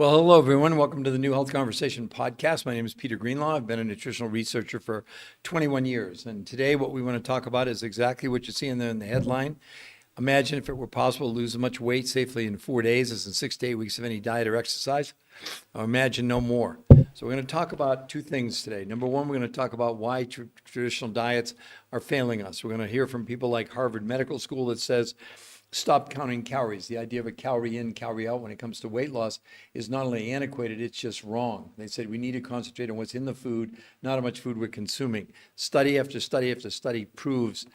Well, hello, everyone. Welcome to the New Health Conversation podcast. My name is Peter Greenlaw. I've been a nutritional researcher for 21 years. And today what we want to talk about is exactly what you see in the headline. Imagine if it were possible to lose as much weight safely in 4 days as in 6 to 8 weeks of any diet or exercise. Or imagine no more. So we're going to talk about two things today. Number one, we're going to talk about why traditional diets are failing us. We're going to hear from people like Harvard Medical School that says, stop counting calories. The idea of a calorie in, calorie out when it comes to weight loss is not only antiquated, it's just wrong. They said we need to concentrate on what's in the food, not how much food we're consuming. Study after study after study proves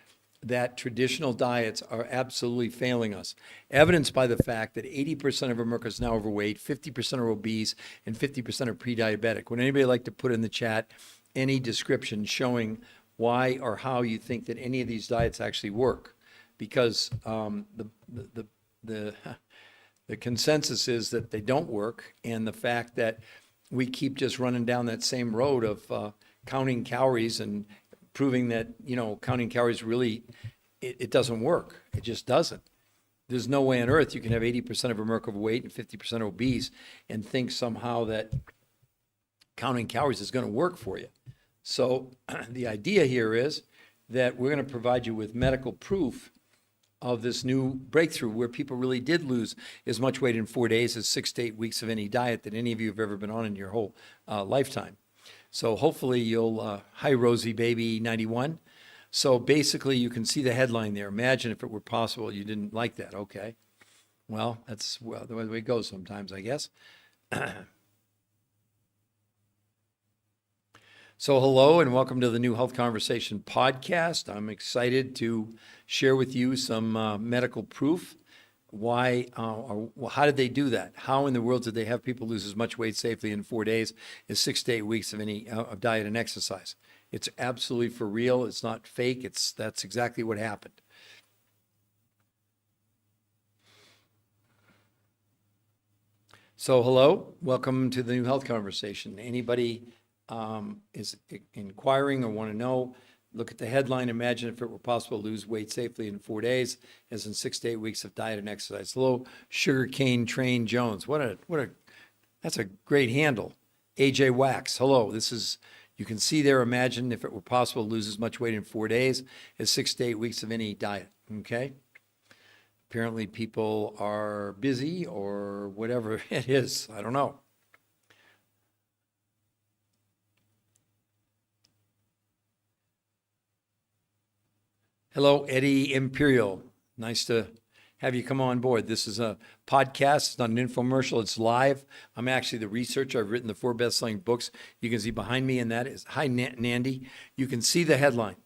that traditional diets are absolutely failing us. Evidenced by the fact that 80% of Americans are now overweight, 50% are obese, and 50% are pre-diabetic. Would anybody like to put in the chat any description showing why or how you think that any of these diets actually work? Because the consensus is that they don't work, and the fact that we keep just running down that same road of counting calories and proving that, counting calories really, it doesn't work. It just doesn't. There's no way on earth you can have 80% of America overweight and 50% obese and think somehow that counting calories is going to work for you. So the idea here is that we're going to provide you with medical proof of this new breakthrough where people really did lose as much weight in 4 days as 6 to 8 weeks of any diet that any of you have ever been on in your whole lifetime. So hopefully you'll, hi Rosie Baby 91. So basically you can see the headline there. Imagine if it were possible. You didn't like that. Okay. Well, that's the way it goes sometimes, I guess. So hello and welcome to the New Health Conversation podcast. I'm excited to share with you some medical proof. Why, how did they do that? How in the world did they have people lose as much weight safely in 4 days as 6 to 8 weeks of any of diet and exercise? It's absolutely for real. It's not fake. That's exactly what happened. So hello, welcome to the New Health Conversation. Anybody is inquiring or want to know, look at the headline. Imagine if it were possible to lose weight safely in 4 days as in 6 to 8 weeks of diet and exercise. Hello, Sugarcane Train Jones. That's a great handle. AJ Wax. Hello, you can see there, imagine if it were possible to lose as much weight in 4 days as 6 to 8 weeks of any diet. Okay. Apparently people are busy or whatever it is. I don't know. Hello, Eddie Imperial. Nice to have you come on board. This is a podcast. It's not an infomercial. It's live. I'm actually the researcher. I've written the 4 best-selling books. You can see behind me, and that is, hi, Nandy. You can see the headline.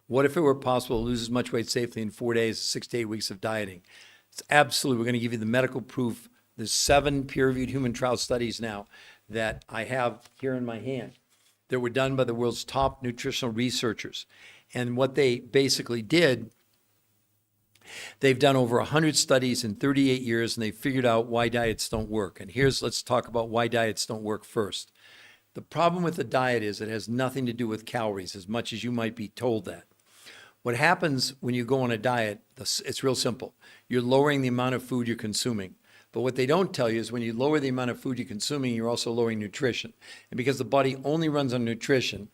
What if it were possible to lose as much weight safely in 4 days, 6 to 8 weeks of dieting? It's absolutely. We're going to give you the medical proof. There's 7 peer-reviewed human trial studies now that I have here in my hand that were done by the world's top nutritional researchers. And what they basically did, they've done over 100 studies in 38 years, and they figured out why diets don't work. And let's talk about why diets don't work first. The problem with the diet is it has nothing to do with calories, as much as you might be told that. What happens when you go on a diet, it's real simple. You're lowering the amount of food you're consuming. But what they don't tell you is when you lower the amount of food you're consuming, you're also lowering nutrition. And because the body only runs on nutrition,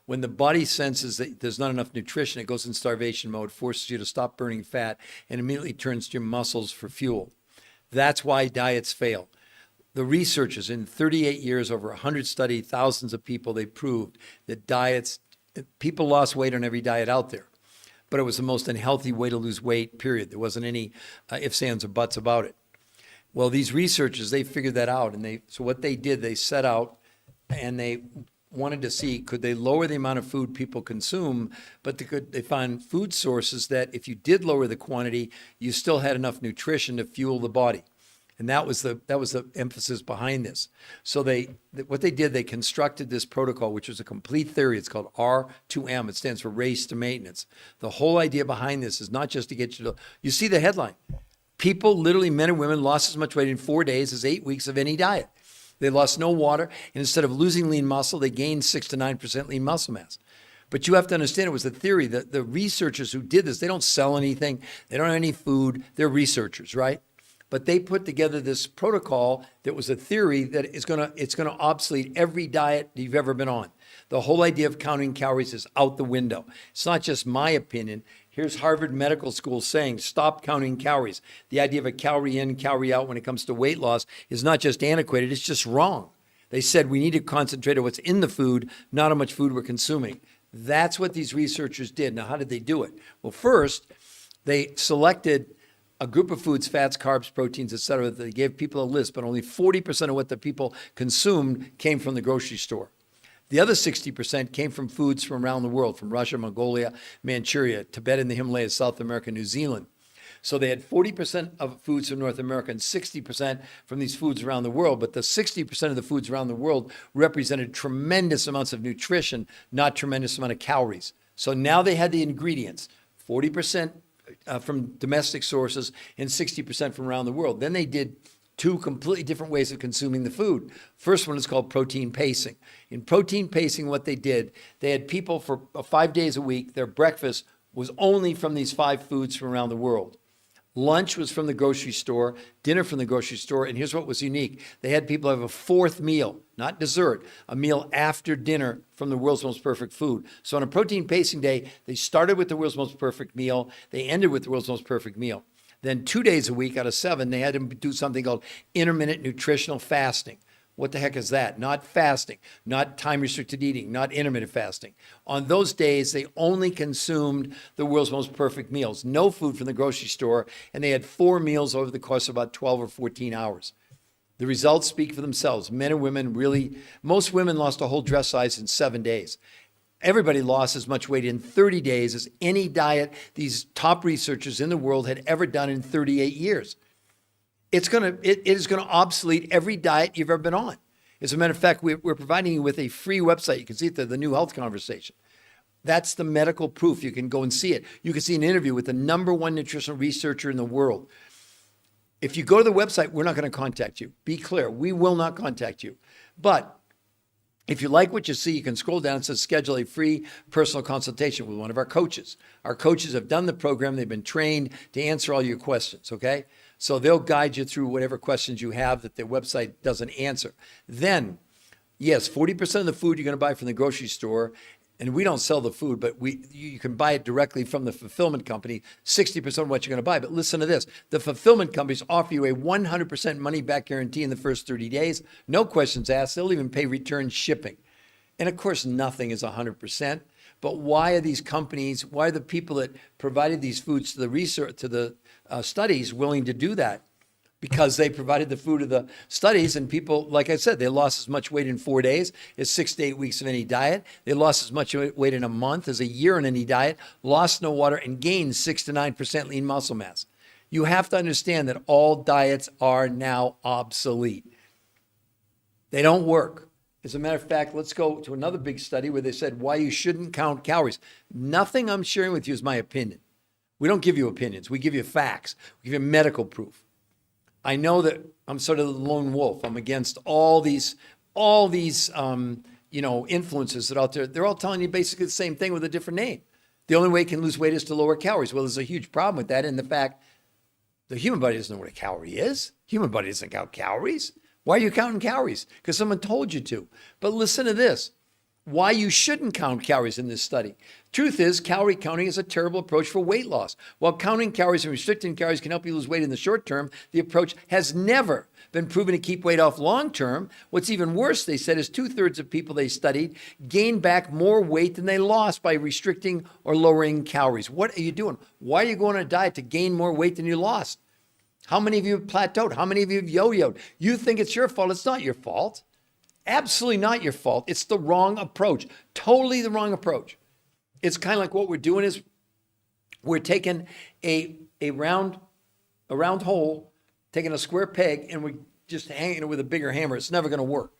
when the body senses that there's not enough nutrition, it goes in starvation mode, forces you to stop burning fat, and immediately turns to your muscles for fuel. That's why diets fail. The researchers in 38 years, over 100 studies, thousands of people, they proved that people lost weight on every diet out there, but it was the most unhealthy way to lose weight, period. There wasn't any ifs, ands, or buts about it. Well, these researchers, they figured that out, and so what they did, they set out and they wanted to see, could they lower the amount of food people consume, but they found food sources that if you did lower the quantity, you still had enough nutrition to fuel the body. And that was the emphasis behind this. So what they did, they constructed this protocol, which was a complete theory. It's called R2M. It stands for race to maintenance. The whole idea behind this is not just to get you see the headline. People, literally men and women, lost as much weight in 4 days as 8 weeks of any diet. They lost no water, and instead of losing lean muscle, they gained 6 to 9% lean muscle mass. But you have to understand, it was a theory that the researchers who did this, they don't sell anything. They don't have any food. They're researchers, right? but they put together this protocol that was a theory that it's gonna obsolete every diet you've ever been on. The whole idea of counting calories is out the window. It's not just my opinion. Here's Harvard Medical School saying, stop counting calories. The idea of a calorie in, calorie out when it comes to weight loss is not just antiquated, it's just wrong. They said we need to concentrate on what's in the food, not how much food we're consuming. That's what these researchers did. Now, how did they do it? Well, first, they selected a group of foods, fats, carbs, proteins, et cetera. They gave people a list, but only 40% of what the people consumed came from the grocery store. The other 60% came from foods from around the world, from Russia, Mongolia, Manchuria, Tibet in the Himalayas, South America, New Zealand. So they had 40% of foods from North America and 60% from these foods around the world. But the 60% of the foods around the world represented tremendous amounts of nutrition, not tremendous amount of calories. So now they had the ingredients, 40% from domestic sources and 60% from around the world. Then they did two completely different ways of consuming the food. First one is called protein pacing. In protein pacing, what they did, they had people for 5 days a week, their breakfast was only from these 5 foods from around the world. Lunch was from the grocery store, dinner from the grocery store, and here's what was unique. They had people have a 4th meal, not dessert, a meal after dinner from the world's most perfect food. So on a protein pacing day, they started with the world's most perfect meal, they ended with the world's most perfect meal. Then 2 days a week out of 7, they had to do something called intermittent nutritional fasting. What the heck is that? Not fasting, not time-restricted eating, not intermittent fasting. On those days, they only consumed the world's most perfect meals, no food from the grocery store, and they had 4 meals over the course of about 12 or 14 hours. The results speak for themselves. Men and women really, most women lost a whole dress size in 7 days. Everybody lost as much weight in 30 days as any diet these top researchers in the world had ever done in 38 years. It is going to obsolete every diet you've ever been on. As a matter of fact, we're providing you with a free website. You can see it there, the New Health Conversation. That's the medical proof. You can go and see it. You can see an interview with the #1 nutritional researcher in the world. If you go to the website, we're not going to contact you. Be clear, we will not contact you. But if you like what you see, you can scroll down and says schedule a free personal consultation with one of our coaches. Our coaches have done the program. They've been trained to answer all your questions, okay? So they'll guide you through whatever questions you have that their website doesn't answer. Then, yes, 40% of the food you're going to buy from the grocery store, and we don't sell the food, but you can buy it directly from the fulfillment company, 60% of what you're going to buy. But listen to this. The fulfillment companies offer you a 100% money-back guarantee in the first 30 days. No questions asked. They'll even pay return shipping. And of course, nothing is 100%. But why are these companies, why are the people that provided these foods to the research, to the studies willing to do that? Because they provided the food of the studies, and people, like I said, they lost as much weight in 4 days as 6 to 8 weeks of any diet. They lost as much weight in a month as a year in any diet, lost no water, and gained 6 to 9% lean muscle mass. You have to understand that all diets are now obsolete. They don't work. As a matter of fact, let's go to another big study where they said why you shouldn't count calories. Nothing I'm sharing with you is my opinion. We don't give you opinions. We give you facts. We give you medical proof. I know that I'm sort of the lone wolf. I'm against all these influences that are out there. They're all telling you basically the same thing with a different name. The only way you can lose weight is to lower calories. Well, there's a huge problem with that in the fact the human body doesn't know what a calorie is. Human body doesn't count calories. Why are you counting calories? Because someone told you to. But listen to this. Why you shouldn't count calories in this study. Truth is, calorie counting is a terrible approach for weight loss. While counting calories and restricting calories can help you lose weight in the short term, the approach has never been proven to keep weight off long term. What's even worse, they said, is 2/3 of people they studied gained back more weight than they lost by restricting or lowering calories. What are you doing? Why are you going on a diet to gain more weight than you lost? How many of you have plateaued? How many of you have yo-yoed? You think it's your fault. It's not your fault. Absolutely not your fault. It's the wrong approach. Totally the wrong approach. It's kind of like what we're doing is we're taking a round hole, taking a square peg, and we're just hanging it with a bigger hammer. It's never going to work.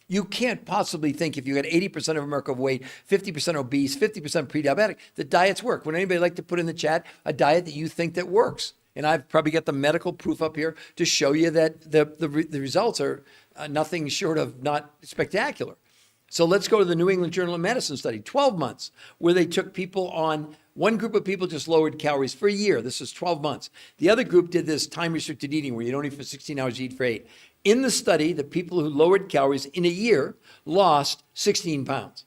You can't possibly think if you got 80% of America overweight, 50% obese, 50% pre-diabetic, that diets work. Would anybody like to put in the chat a diet that you think that works? And I've probably got the medical proof up here to show you that the results are nothing short of not spectacular. So let's go to the New England Journal of Medicine study, 12 months, where they took people on One group of people just lowered calories for a year. This is 12 months. The other group did this time-restricted eating where you don't eat for 16 hours, you eat for 8. In the study, the people who lowered calories in a year lost 16 pounds.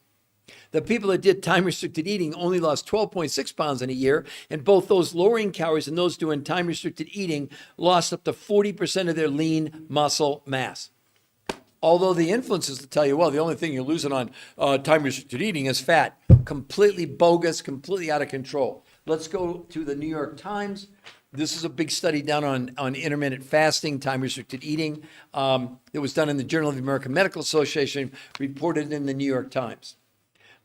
The people that did time-restricted eating only lost 12.6 pounds in a year, and both those lowering calories and those doing time-restricted eating lost up to 40% of their lean muscle mass. Although the influencers will tell you, well, the only thing you're losing on time-restricted eating is fat. Completely bogus, completely out of control. Let's go to the New York Times. This is a big study done on intermittent fasting, time-restricted eating. It was done in the Journal of the American Medical Association, reported in the New York Times.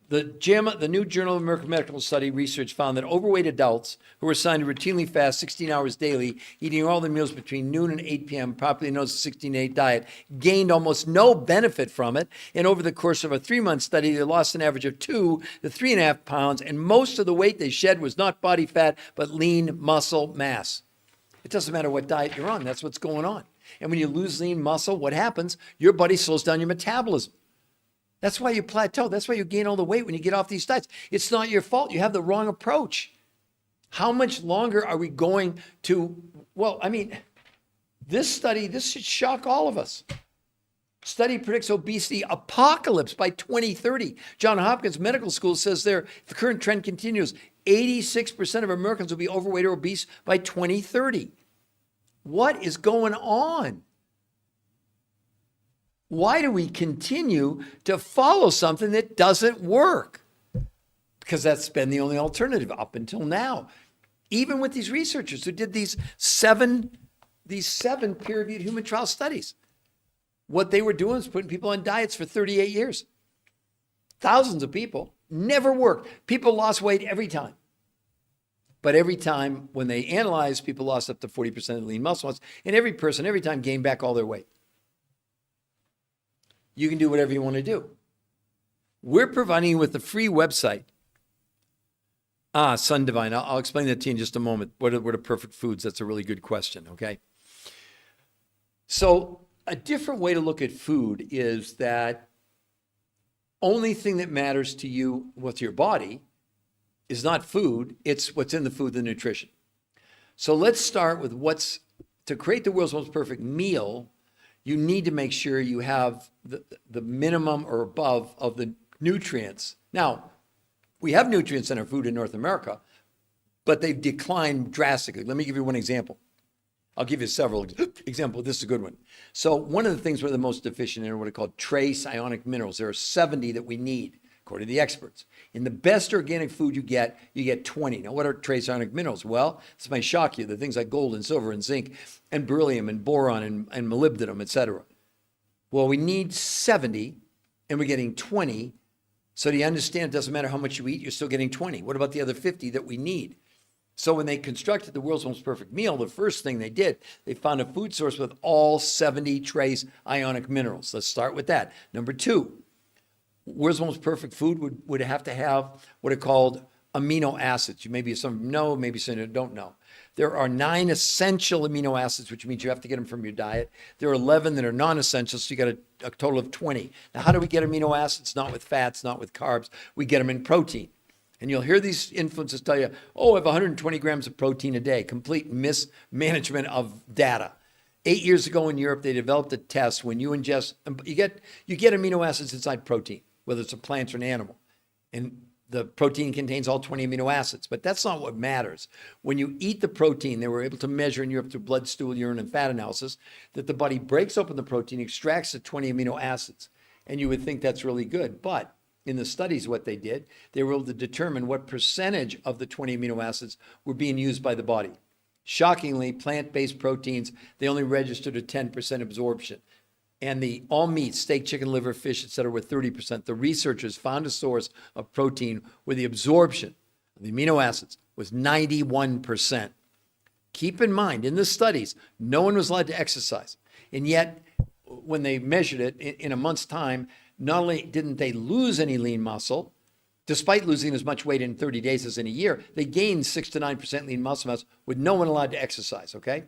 The new Journal of American Medical Study research found that overweight adults who were assigned to routinely fast 16 hours daily, eating all their meals between noon and 8 p.m., popularly known as the 16-8 diet, gained almost no benefit from it. And over the course of a 3-month study, they lost an average of 2 to 3.5 pounds, and most of the weight they shed was not body fat, but lean muscle mass. It doesn't matter what diet you're on, that's what's going on. And when you lose lean muscle, what happens? Your body slows down your metabolism. That's why you plateau. That's why you gain all the weight when you get off these diets. It's not your fault. You have the wrong approach. How much longer are we going to, this study, this should shock all of us. Study predicts obesity apocalypse by 2030. Johns Hopkins Medical School says there, if the current trend continues, 86% of Americans will be overweight or obese by 2030. What is going on? Why do we continue to follow something that doesn't work? Because that's been the only alternative up until now. Even with these researchers who did these seven peer-reviewed human trial studies, what they were doing was putting people on diets for 38 years. Thousands of people, never worked. People lost weight every time. But every time when they analyzed, people lost up to 40% of lean muscle mass, and every person, every time, gained back all their weight. You can do whatever you want to do. We're providing you with a free website. Sun Divine. I'll explain that to you in just a moment. What are perfect foods? That's a really good question, okay? So a different way to look at food is that only thing that matters to you with your body is not food, it's what's in the food, the nutrition. So let's start with to create the world's most perfect meal, you need to make sure you have the minimum or above of the nutrients. Now, we have nutrients in our food in North America, but they've declined drastically. Let me give you one example. I'll give you several examples. This is a good one. So one of the things we're the most deficient in are what are called trace ionic minerals. There are 70 that we need, according to the experts. In the best organic food you get 20. Now, what are trace ionic minerals? Well, this might shock you. The things like gold and silver and zinc and beryllium and boron and molybdenum, etc. Well, we need 70, and we're getting 20. So do you understand it doesn't matter how much you eat, you're still getting 20. What about the other 50 that we need? So when they constructed the world's most perfect meal, the first thing they did, they found a food source with all 70 trace ionic minerals. Let's start with that. Number 2, world's most perfect food would have to have what are called amino acids. Maybe some know, maybe some don't know. There are 9 essential amino acids, which means you have to get them from your diet. There are 11 that are non-essential, so you got a total of 20. Now, how do we get amino acids? Not with fats, not with carbs. We get them in protein. And you'll hear these influencers tell you, I have 120 grams of protein a day. Complete mismanagement of data. 8 years ago in Europe, they developed a test when you ingest, you get amino acids inside protein, whether it's a plant or an animal. And the protein contains all 20 amino acids, but that's not what matters. When you eat the protein, they were able to measure in Europe through blood, stool, urine, and fat analysis that the body breaks open the protein, extracts the 20 amino acids. And you would think that's really good. But in the studies, what they did, they were able to determine what percentage of the 20 amino acids were being used by the body. Shockingly, plant-based proteins, they only registered a 10% absorption. And the all meat, steak, chicken, liver, fish, etc., were 30%. The researchers found a source of protein where the absorption of the amino acids was 91%. Keep in mind, in the studies, no one was allowed to exercise. And yet, when they measured it in a month's time, not only didn't they lose any lean muscle, despite losing as much weight in 30 days as in a year, they gained 6 to 9% lean muscle mass with no one allowed to exercise, okay?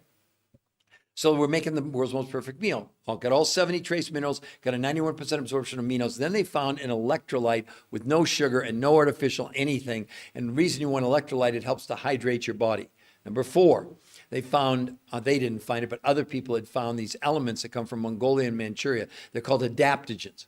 So we're making the world's most perfect meal. I'll got all 70 trace minerals, got a 91% absorption of aminos. Then they found an electrolyte with no sugar and no artificial anything. And the reason you want electrolyte, it helps to hydrate your body. Number 4, they found, they didn't find it, but other people had found these elements that come from Mongolia and Manchuria. They're called adaptogens.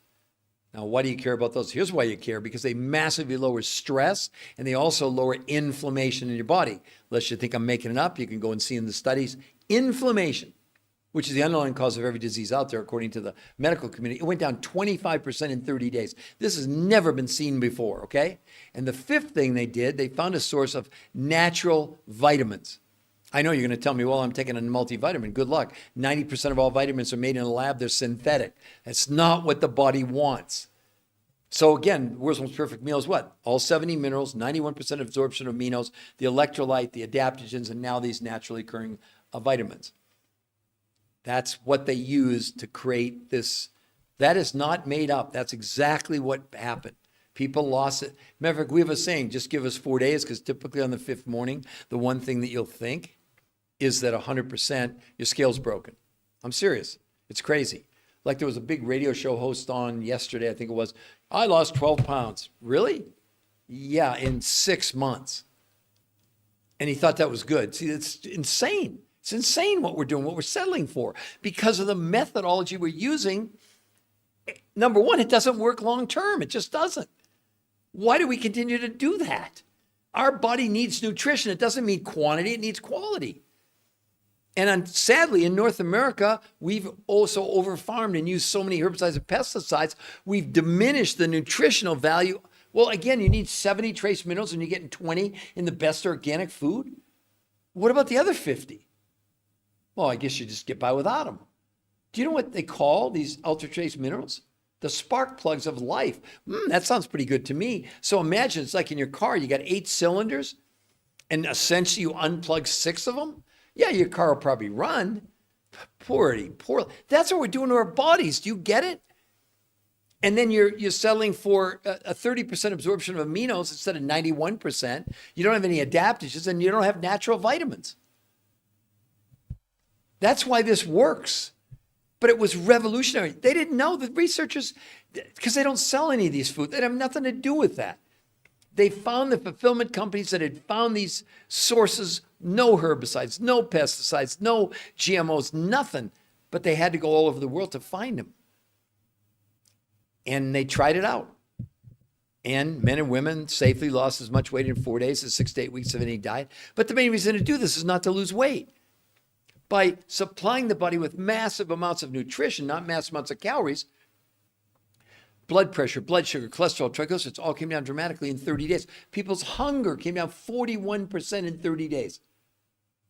Now, why do you care about those? Here's why you care, because they massively lower stress and they also lower inflammation in your body. Unless you think I'm making it up, you can go and see in the studies. Inflammation, which is the underlying cause of every disease out there, according to the medical community, it went down 25% in 30 days. This has never been seen before, okay? And the 5th thing they did, they found a source of natural vitamins. I know you're going to tell me, well, I'm taking a multivitamin. Good luck. 90% of all vitamins are made in a lab. They're synthetic. That's not what the body wants. So again, the world's most perfect meal is what? All 70 minerals, 91% absorption of aminos, the electrolyte, the adaptogens, and now these naturally occurring vitamins. That's what they use to create this. That is not made up. That's exactly what happened. People lost it. Matter of fact, we have a saying, just give us 4 days, because typically on the 5th morning, the one thing that you'll think is that 100% your scale's broken. I'm serious. It's crazy. Like there was a big radio show host on yesterday, I think it was, I lost 12 pounds. Really? Yeah, in 6 months. And he thought that was good. See, it's insane. It's insane what we're doing, what we're settling for. Because of the methodology we're using, number 1, it doesn't work long term. It just doesn't. Why do we continue to do that? Our body needs nutrition. It doesn't mean quantity, it needs quality. And sadly, in North America, we've also overfarmed and used so many herbicides and pesticides, we've diminished the nutritional value. Well, again, you need 70 trace minerals and you're getting 20 in the best organic food. What about the other 50? Well, I guess you just get by without them. Do you know what they call these ultra trace minerals? The spark plugs of life. That sounds pretty good to me. So imagine it's like in your car, you got 8 cylinders and essentially you unplug 6 of them. Yeah, your car will probably run. Poorly. That's what we're doing to our bodies. Do you get it? And then you're settling for a 30% absorption of aminos instead of 91%. You don't have any adaptogens and you don't have natural vitamins. That's why this works. But it was revolutionary. They didn't know, the researchers, because they don't sell any of these foods. They have nothing to do with that. They found the fulfillment companies that had found these sources, no herbicides, no pesticides, no GMOs, nothing. But they had to go all over the world to find them. And they tried it out. And men and women safely lost as much weight in 4 days as 6 to 8 weeks of any diet. But the main reason to do this is not to lose weight. By supplying the body with massive amounts of nutrition, not massive amounts of calories, blood pressure, blood sugar, cholesterol, triglycerides all came down dramatically in 30 days. People's hunger came down 41% in 30 days.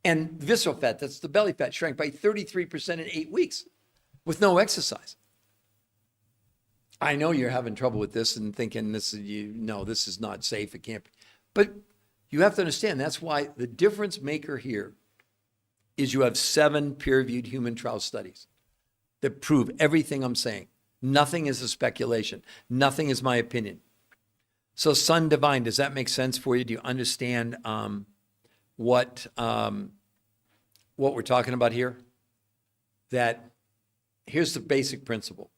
And visceral fat, that's the belly fat, shrank by 33% in 8 weeks with no exercise. I know you're having trouble with this and thinking this is not safe, it can't be. But you have to understand, that's why the difference maker here is you have 7 peer-reviewed human trial studies that prove everything I'm saying. Nothing is a speculation. Nothing is my opinion. So Sun Divine, does that make sense for you? Do you understand what we're talking about here? That here's the basic principle.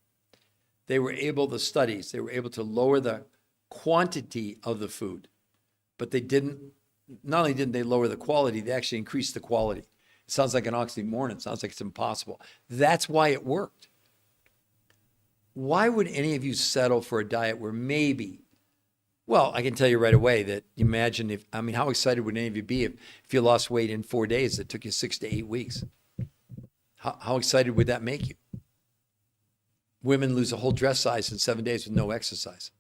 They were able to lower the quantity of the food, but not only didn't they lower the quality, they actually increased the quality. It sounds like an oxymoron. It sounds like it's impossible. That's why it worked. Why would any of you settle for a diet where maybe, well, I can tell you right away that imagine how excited would any of you be if you lost weight in 4 days that took you 6 to 8 weeks? How excited would that make you? Women lose a whole dress size in 7 days with no exercise.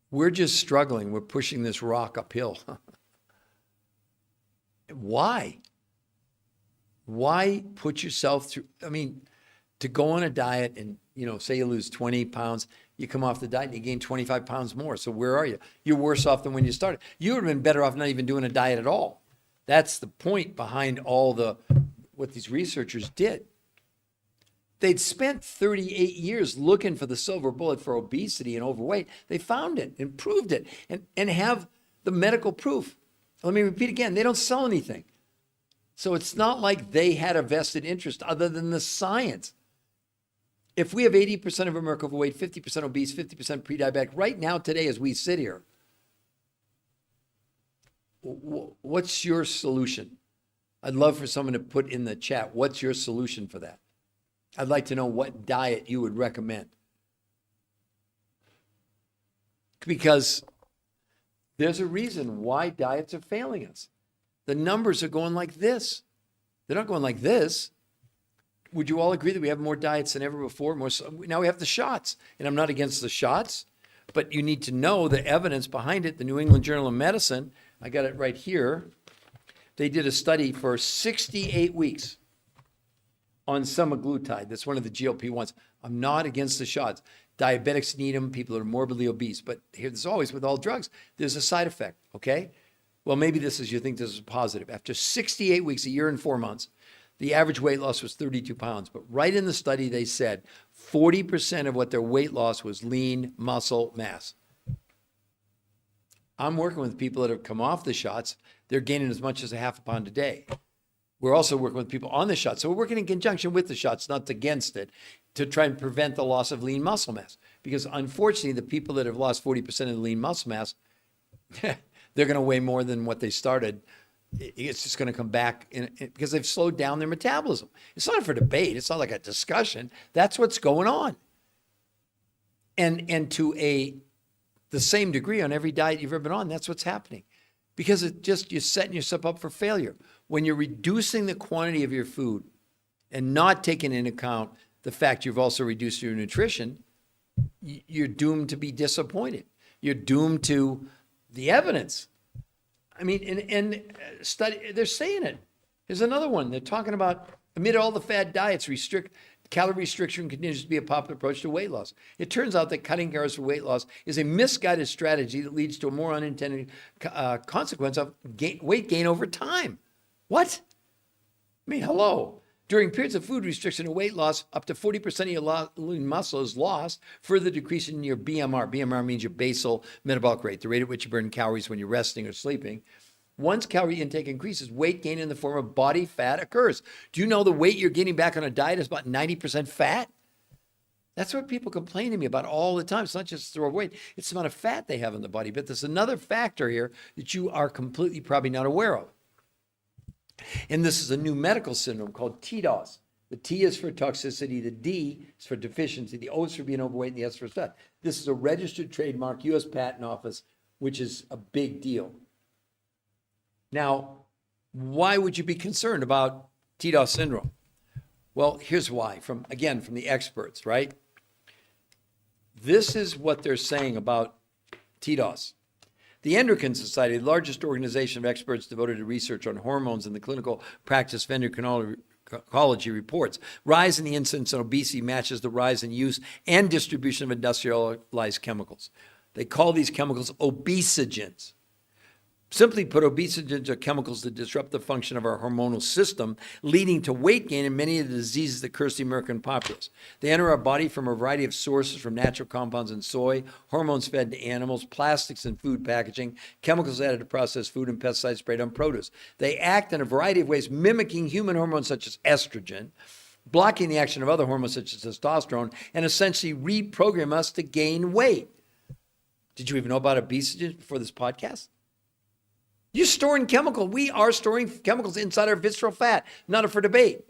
We're just struggling. We're pushing this rock uphill. Why? Why put yourself through, to go on a diet and, say you lose 20 pounds, you come off the diet and you gain 25 pounds more. So where are you? You're worse off than when you started. You would have been better off not even doing a diet at all. That's the point behind what these researchers did. They'd spent 38 years looking for the silver bullet for obesity and overweight. They found it and proved it and have the medical proof. Let me repeat again, they don't sell anything. So it's not like they had a vested interest other than the science. If we have 80% of America overweight, 50% obese, 50% pre-diabetic, right now, today, as we sit here, what's your solution? I'd love for someone to put in the chat, what's your solution for that? I'd like to know what diet you would recommend. Because there's a reason why diets are failing us. The numbers are going like this. They're not going like this. Would you all agree that we have more diets than ever before? Now we have the shots, and I'm not against the shots, but you need to know the evidence behind it. The New England Journal of Medicine, I got it right here. They did a study for 68 weeks on semaglutide. That's one of the GLP-1s. I'm not against the shots. Diabetics need them. People are morbidly obese. But here's always with all drugs, there's a side effect, okay? Well, maybe you think this is positive. After 68 weeks, a year and 4 months, the average weight loss was 32 pounds. But right in the study, they said 40% of what their weight loss was lean muscle mass. I'm working with people that have come off the shots. They're gaining as much as a half a pound a day. We're also working with people on the shots. So we're working in conjunction with the shots, not against it, to try and prevent the loss of lean muscle mass. Because unfortunately, the people that have lost 40% of the lean muscle mass, they're going to weigh more than what they started. It's just going to come back because they've slowed down their metabolism. It's not for debate. It's not like a discussion. That's what's going on. And to the same degree on every diet you've ever been on, that's what's happening. Because you're setting yourself up for failure. When you're reducing the quantity of your food and not taking into account the fact you've also reduced your nutrition, you're doomed to be disappointed. You're doomed to the evidence. I mean, and study, they're saying it. Here's another one. They're talking about, amid all the fad diets, calorie restriction continues to be a popular approach to weight loss. It turns out that cutting calories for weight loss is a misguided strategy that leads to a more unintended consequence of weight gain over time. What? I mean, hello. During periods of food restriction and weight loss, up to 40% of your lean muscle is lost, further decreasing your BMR. BMR means your basal metabolic rate, the rate at which you burn calories when you're resting or sleeping. Once calorie intake increases, weight gain in the form of body fat occurs. Do you know the weight you're gaining back on a diet is about 90% fat? That's what people complain to me about all the time. It's not just throw weight, it's the amount of fat they have in the body. But there's another factor here that you are completely probably not aware of. And this is a new medical syndrome called TDOS. The T is for toxicity, the D is for deficiency, the O is for being overweight, and the S for fat. This is a registered trademark, U.S. Patent Office, which is a big deal. Now, why would you be concerned about TDOS syndrome? Well, here's why, from the experts, right? This is what they're saying about TDOS. The Endocrine Society, the largest organization of experts devoted to research on hormones in the clinical practice of endocrinology, reports rise in the incidence of obesity matches the rise in use and distribution of industrialized chemicals. They call these chemicals obesogens. Simply put, obesogens are chemicals that disrupt the function of our hormonal system, leading to weight gain in many of the diseases that curse the American populace. They enter our body from a variety of sources, from natural compounds in soy, hormones fed to animals, plastics in food packaging, chemicals added to processed food, and pesticides sprayed on produce. They act in a variety of ways, mimicking human hormones such as estrogen, blocking the action of other hormones such as testosterone, and essentially reprogram us to gain weight. Did you even know about obesogens before this podcast? You're storing chemical. We are storing chemicals inside our visceral fat. Not up for debate.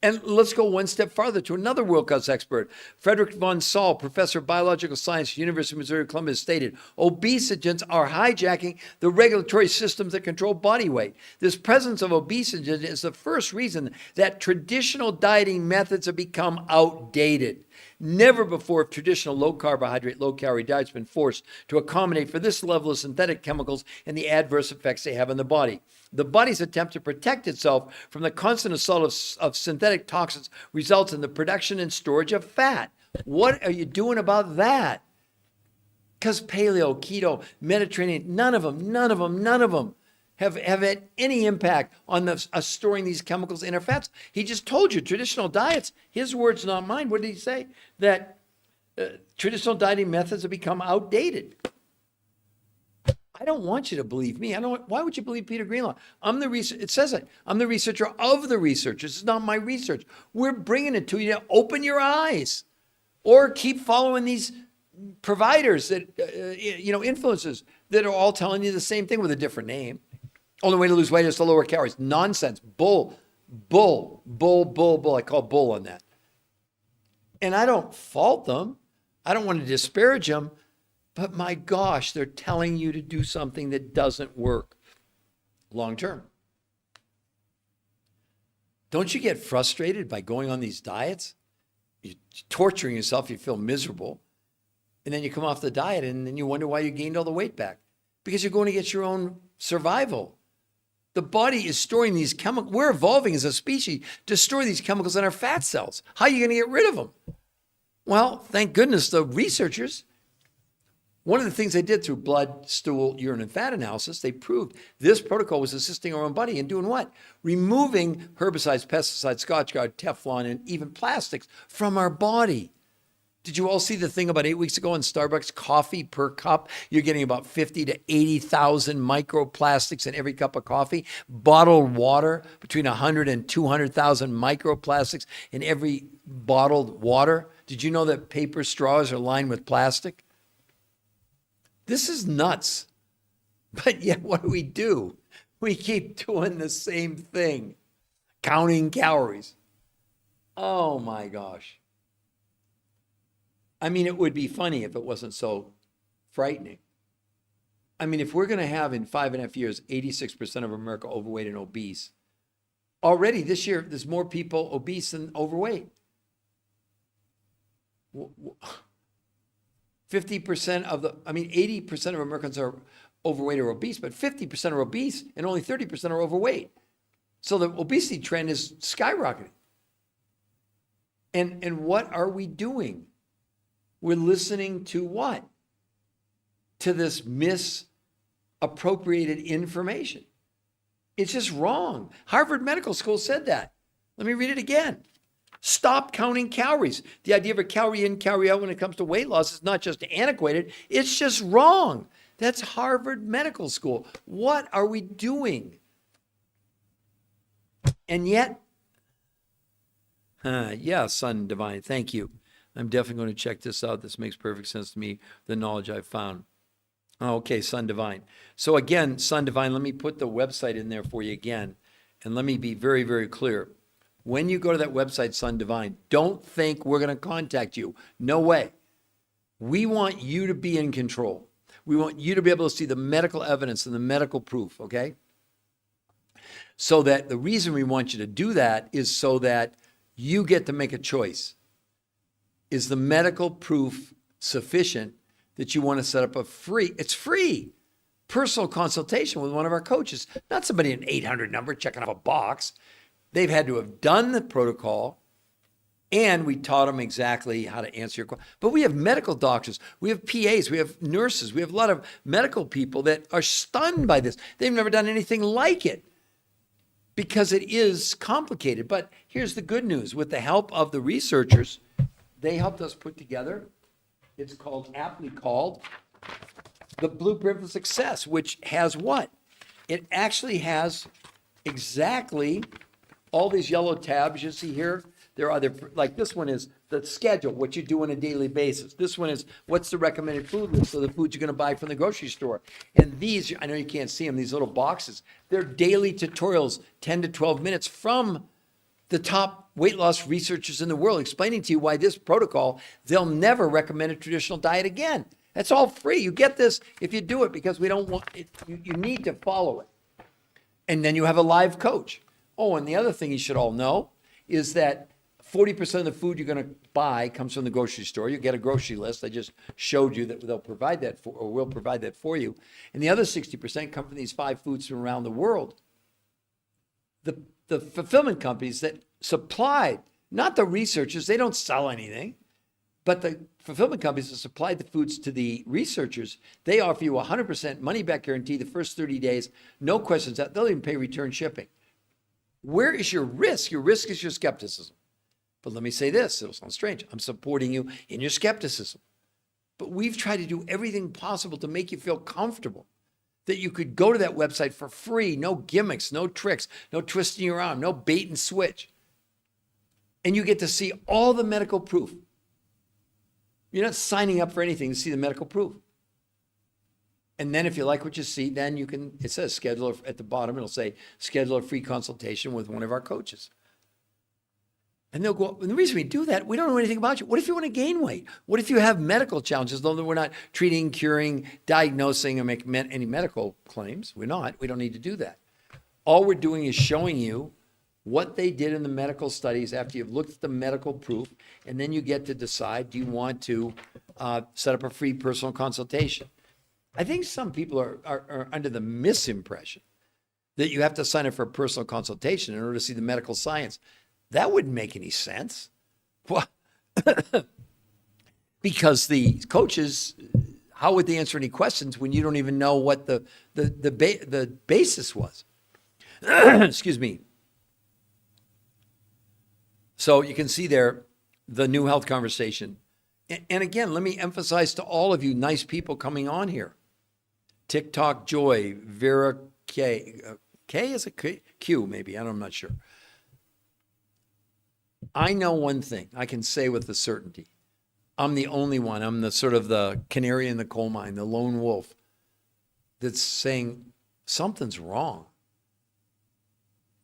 And let's go one step farther to another world-class expert. Frederick von Saul, professor of biological science at the University of Missouri, Columbus, stated, obesogens are hijacking the regulatory systems that control body weight. This presence of obesogens is the first reason that traditional dieting methods have become outdated. Never before have traditional low-carbohydrate, low-calorie diets been forced to accommodate for this level of synthetic chemicals and the adverse effects they have on the body. The body's attempt to protect itself from the constant assault of synthetic toxins results in the production and storage of fat. What are you doing about that? Because paleo, keto, Mediterranean, none of them have had any impact on us storing these chemicals in our fats. He just told you, traditional diets, his words, not mine. What did he say? That traditional dieting methods have become outdated. I don't want you to believe me. Why would you believe Peter Greenlaw? I'm the researcher. It says it. I'm the researcher of the researchers. It's not my research. We're bringing it to you to open your eyes, or keep following these providers that, influencers that are all telling you the same thing with a different name. Only way to lose weight is to lower calories. Nonsense. Bull. I call bull on that. And I don't fault them. I don't want to disparage them. But my gosh, they're telling you to do something that doesn't work long term. Don't you get frustrated by going on these diets? You're torturing yourself, you feel miserable. And then you come off the diet and then you wonder why you gained all the weight back. Because you're going against your own survival. The body is storing these chemicals. We're evolving as a species to store these chemicals in our fat cells. How are you going to get rid of them? Well, thank goodness the researchers, one of the things they did through blood, stool, urine, and fat analysis, they proved this protocol was assisting our own body in doing what? Removing herbicides, pesticides, Scotchgard, Teflon, and even plastics from our body. Did you all see the thing about 8 weeks ago in Starbucks? Coffee per cup, you're getting about 50 to 80,000 microplastics in every cup of coffee. Bottled water, between 100 and 200,000 microplastics in every bottled water. Did you know that paper straws are lined with plastic? This is nuts. But yet what do? We keep doing the same thing, counting calories. Oh my gosh. I mean, it would be funny if it wasn't so frightening. I mean, if we're going to have in 5.5 years, 86% of America overweight and obese, already this year, there's more people obese than overweight. 80% of Americans are overweight or obese, but 50% are obese and only 30% are overweight. So the obesity trend is skyrocketing. And what are we doing? We're listening to what? To this misappropriated information. It's just wrong. Harvard Medical School said that. Let me read it again. Stop counting calories. The idea of a calorie in, calorie out when it comes to weight loss is not just antiquated, it's just wrong. That's Harvard Medical School. What are we doing? And yet, Son Divine, thank you. I'm definitely going to check this out. This makes perfect sense to me, the knowledge I've found. Okay, Son Divine. So again, Son Divine, let me put the website in there for you again. And let me be very, very clear. When you go to that website, Son Divine, don't think we're going to contact you. No way. We want you to be in control. We want you to be able to see the medical evidence and the medical proof, okay? So that the reason we want you to do that is so that you get to make a choice. Is the medical proof sufficient that you want to set up it's free, personal consultation with one of our coaches, not somebody an 800 number checking off a box. They've had to have done the protocol, and we taught them exactly how to answer your question. But we have medical doctors, we have PAs, we have nurses, we have a lot of medical people that are stunned by this. They've never done anything like it because it is complicated. But here's the good news. With the help of the researchers, they helped us put together, it's aptly called, the Blueprint for Success, which has what? It actually has exactly all these yellow tabs you see here. There are like this one is the schedule, what you do on a daily basis. This one is what's the recommended food list, so the food you're going to buy from the grocery store. And these, I know you can't see them, these little boxes, they're daily tutorials, 10 to 12 minutes from the top weight loss researchers in the world explaining to you why this protocol, they'll never recommend a traditional diet again. That's all free. You get this if you do it because we don't want it. You need to follow it. And then you have a live coach. Oh, and the other thing you should all know is that 40% of the food you're going to buy comes from the grocery store. You get a grocery list. I just showed you that they'll provide that for, or will provide that for you. And the other 60% come from these 5 foods from around the world. The fulfillment companies that supplied, not the researchers, they don't sell anything, but the fulfillment companies that supplied the foods to the researchers, they offer you 100% money back guarantee the first 30 days, no questions. They'll even pay return shipping. Where is your risk? Your risk is your skepticism. But let me say this, it'll sound strange. I'm supporting you in your skepticism. But we've tried to do everything possible to make you feel comfortable. that you could go to that website for free, no gimmicks, no tricks, no twisting your arm, no bait and switch. And you get to see all the medical proof. You're not signing up for anything to see the medical proof. And then if you like what you see, then you can, it says schedule at the bottom, it'll say schedule a free consultation with one of our coaches. And they'll go, and the reason we do that, we don't know anything about you. What if you want to gain weight? What if you have medical challenges, though we're not treating, curing, diagnosing, or make any medical claims? We're not. We don't need to do that. All we're doing is showing you what they did in the medical studies after you've looked at the medical proof, and then you get to decide, do you want to set up a free personal consultation? I think some people are under the misimpression that you have to sign up for a personal consultation in order to see the medical science. That wouldn't make any sense. Well, because the coaches, how would they answer any questions when you don't even know what the basis was? Excuse me. So you can see there the new health conversation. And again, let me emphasize to all of you nice people coming on here. TikTok Joy, Vera K. K is a Q maybe, I'm not sure. I know one thing I can say with a certainty. I'm the only one. I'm the sort of the canary in the coal mine, the lone wolf that's saying something's wrong.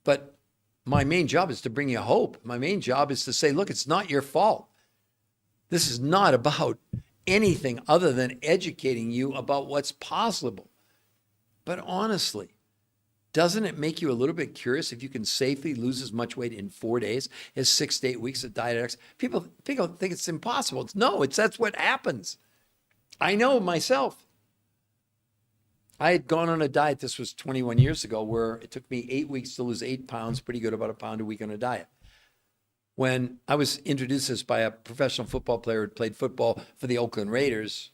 But my main job is to bring you hope. My main job is to say, look, it's not your fault. This is not about anything other than educating you about what's possible. But honestly, doesn't it make you a little bit curious if you can safely lose as much weight in 4 days as 6 to 8 weeks of diet? People think it's impossible. That's what happens. I know myself. I had gone on a diet, this was 21 years ago, where it took me 8 weeks to lose 8 pounds, pretty good, about a pound a week on a diet. When I was introduced to this by a professional football player who played football for the Oakland Raiders,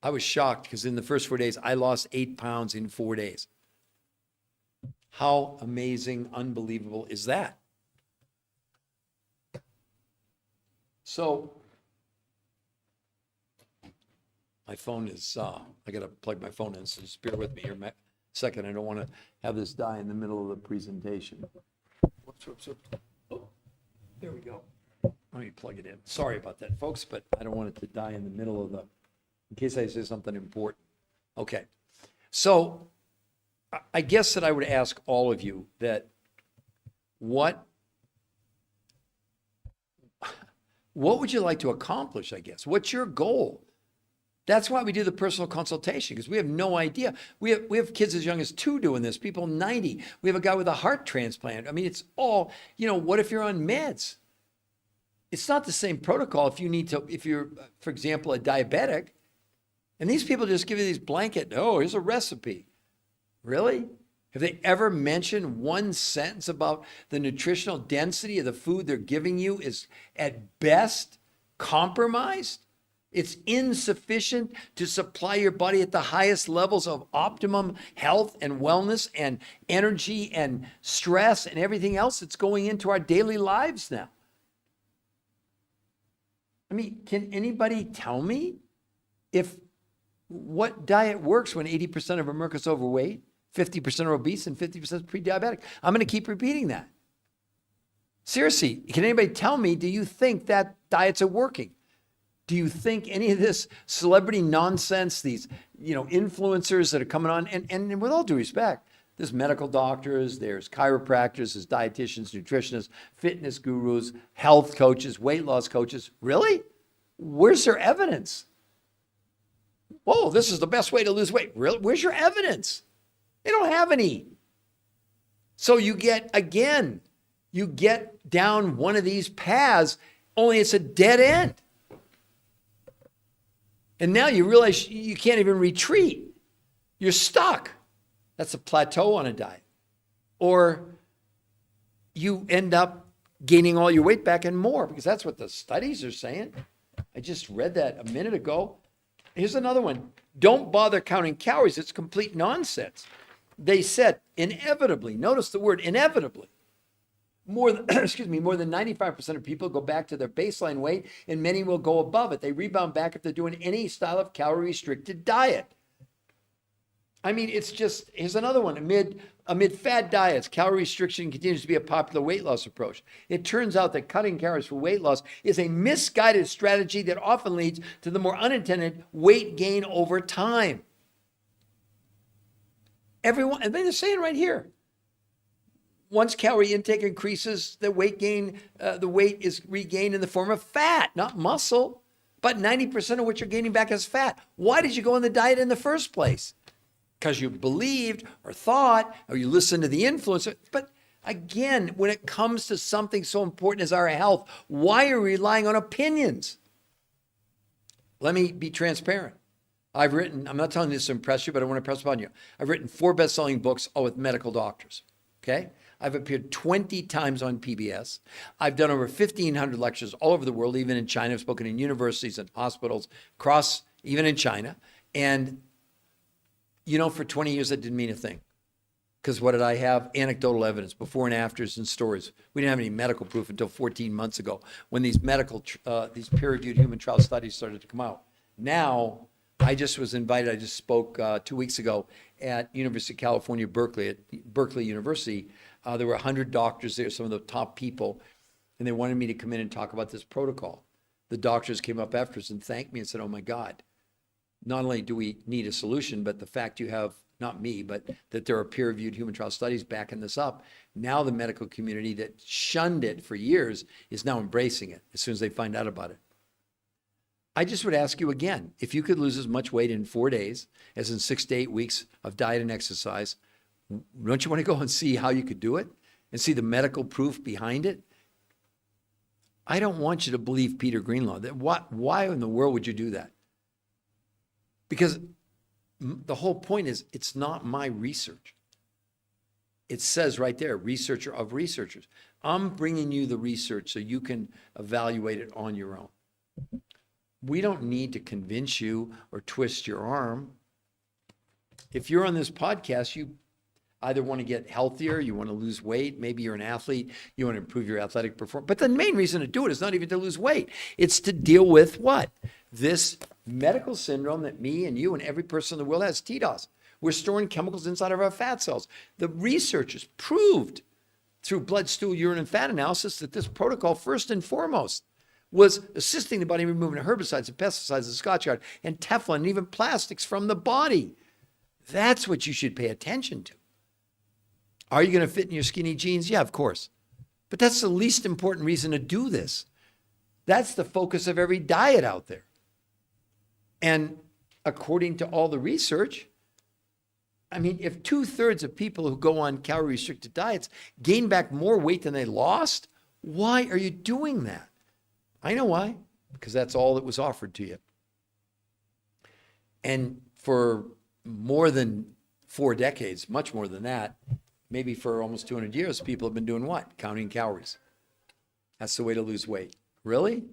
I was shocked because in the first 4 days, I lost 8 pounds in 4 days. How amazing, unbelievable is that? So, my phone is, I got to plug my phone in, so just bear with me here a second. I don't want to have this die in the middle of the presentation. Whoops. Oh, there we go. Let me plug it in. Sorry about that, folks, but I don't want it to die in the middle of in case I say something important. Okay. So, I guess that I would ask all of you that what would you like to accomplish, I guess? What's your goal? That's why we do the personal consultation, because we have no idea. We have kids as young as 2 doing this, people 90. We have a guy with a heart transplant. I mean, it's all, what if you're on meds? It's not the same protocol if you're, for example, a diabetic, and these people just give you these blanket, here's a recipe. Really? Have they ever mentioned one sentence about the nutritional density of the food they're giving you is at best compromised? It's insufficient to supply your body at the highest levels of optimum health and wellness and energy and stress and everything else that's going into our daily lives now. I mean, can anybody tell me what diet works when 80% of America's overweight, 50% are obese, and 50% is pre-diabetic? I'm going to keep repeating that. Seriously, can anybody tell me, do you think that diets are working? Do you think any of this celebrity nonsense, these, influencers that are coming on, and with all due respect, there's medical doctors, there's chiropractors, there's dietitians, nutritionists, fitness gurus, health coaches, weight loss coaches. Really? Where's their evidence? Whoa, this is the best way to lose weight. Really? Where's your evidence? They don't have any. So you get down one of these paths, only it's a dead end. And now you realize you can't even retreat. You're stuck. That's a plateau on a diet. Or you end up gaining all your weight back and more, because that's what the studies are saying. I just read that a minute ago. Here's another one. Don't bother counting calories. It's complete nonsense. They said inevitably, notice the word inevitably, more than 95% of people go back to their baseline weight, and many will go above it. They rebound back if they're doing any style of calorie restricted diet. I mean, it's just, here's another one. Amid fad diets, calorie restriction continues to be a popular weight loss approach. It turns out that cutting calories for weight loss is a misguided strategy that often leads to the more unintended weight gain over time. Everyone, and they're saying right here, once calorie intake increases, the weight is regained in the form of fat, not muscle. But 90% of what you're gaining back is fat. Why did you go on the diet in the first place? Because you believed or thought, or you listened to the influencer. But again, when it comes to something so important as our health, why are we relying on opinions? Let me be transparent. I've written, I'm not telling you this to impress you, but I want to impress upon you. I've written 4 best-selling books, all with medical doctors, okay? I've appeared 20 times on PBS. I've done over 1,500 lectures all over the world, even in China. I've spoken in universities and hospitals, even in China. And, for 20 years, that didn't mean a thing. Because what did I have? Anecdotal evidence, before and afters and stories. We didn't have any medical proof until 14 months ago when these these peer-reviewed human trial studies started to come out. Now, I just was invited, I just spoke 2 weeks ago at University of California, Berkeley, at Berkeley University. There were 100 doctors there, some of the top people, and they wanted me to come in and talk about this protocol. The doctors came up afterwards and thanked me and said, oh my God, not only do we need a solution, but the fact you have, not me, but that there are peer-reviewed human trial studies backing this up. Now the medical community that shunned it for years is now embracing it as soon as they find out about it. I just would ask you again, if you could lose as much weight in 4 days as in 6 to 8 weeks of diet and exercise, don't you want to go and see how you could do it and see the medical proof behind it? I don't want you to believe Peter Greenlaw. Why in the world would you do that? Because the whole point is, it's not my research. It says right there, researcher of researchers. I'm bringing you the research so you can evaluate it on your own. We don't need to convince you or twist your arm. If you're on this podcast, you either want to get healthier, you want to lose weight, maybe you're an athlete, you want to improve your athletic performance. But the main reason to do it is not even to lose weight. It's to deal with what? This medical syndrome that me and you and every person in the world has, TDOS. We're storing chemicals inside of our fat cells. The researchers proved through blood, stool, urine, and fat analysis that this protocol, first and foremost, was assisting the body in removing herbicides and pesticides and Scotch yard and Teflon and even plastics from the body. That's what you should pay attention to. Are you going to fit in your skinny jeans? Yeah, of course. But that's the least important reason to do this. That's the focus of every diet out there. And according to all the research, I mean, if 2/3 of people who go on calorie restricted diets gain back more weight than they lost, why are you doing that? I know why, because that's all that was offered to you. And for more than 4 decades, much more than that, maybe for almost 200 years, people have been doing what? Counting calories. That's the way to lose weight. Really?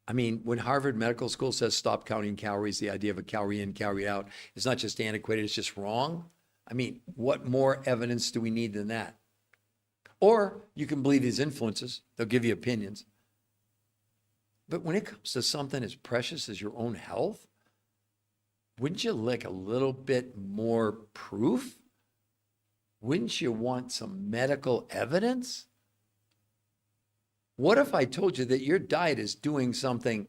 I mean, when Harvard Medical School says stop counting calories, the idea of a calorie in, calorie out, is not just antiquated, it's just wrong. I mean, what more evidence do we need than that? Or you can believe these influences, they'll give you opinions. But when it comes to something as precious as your own health, wouldn't you like a little bit more proof? Wouldn't you want some medical evidence? What if I told you that your diet is doing something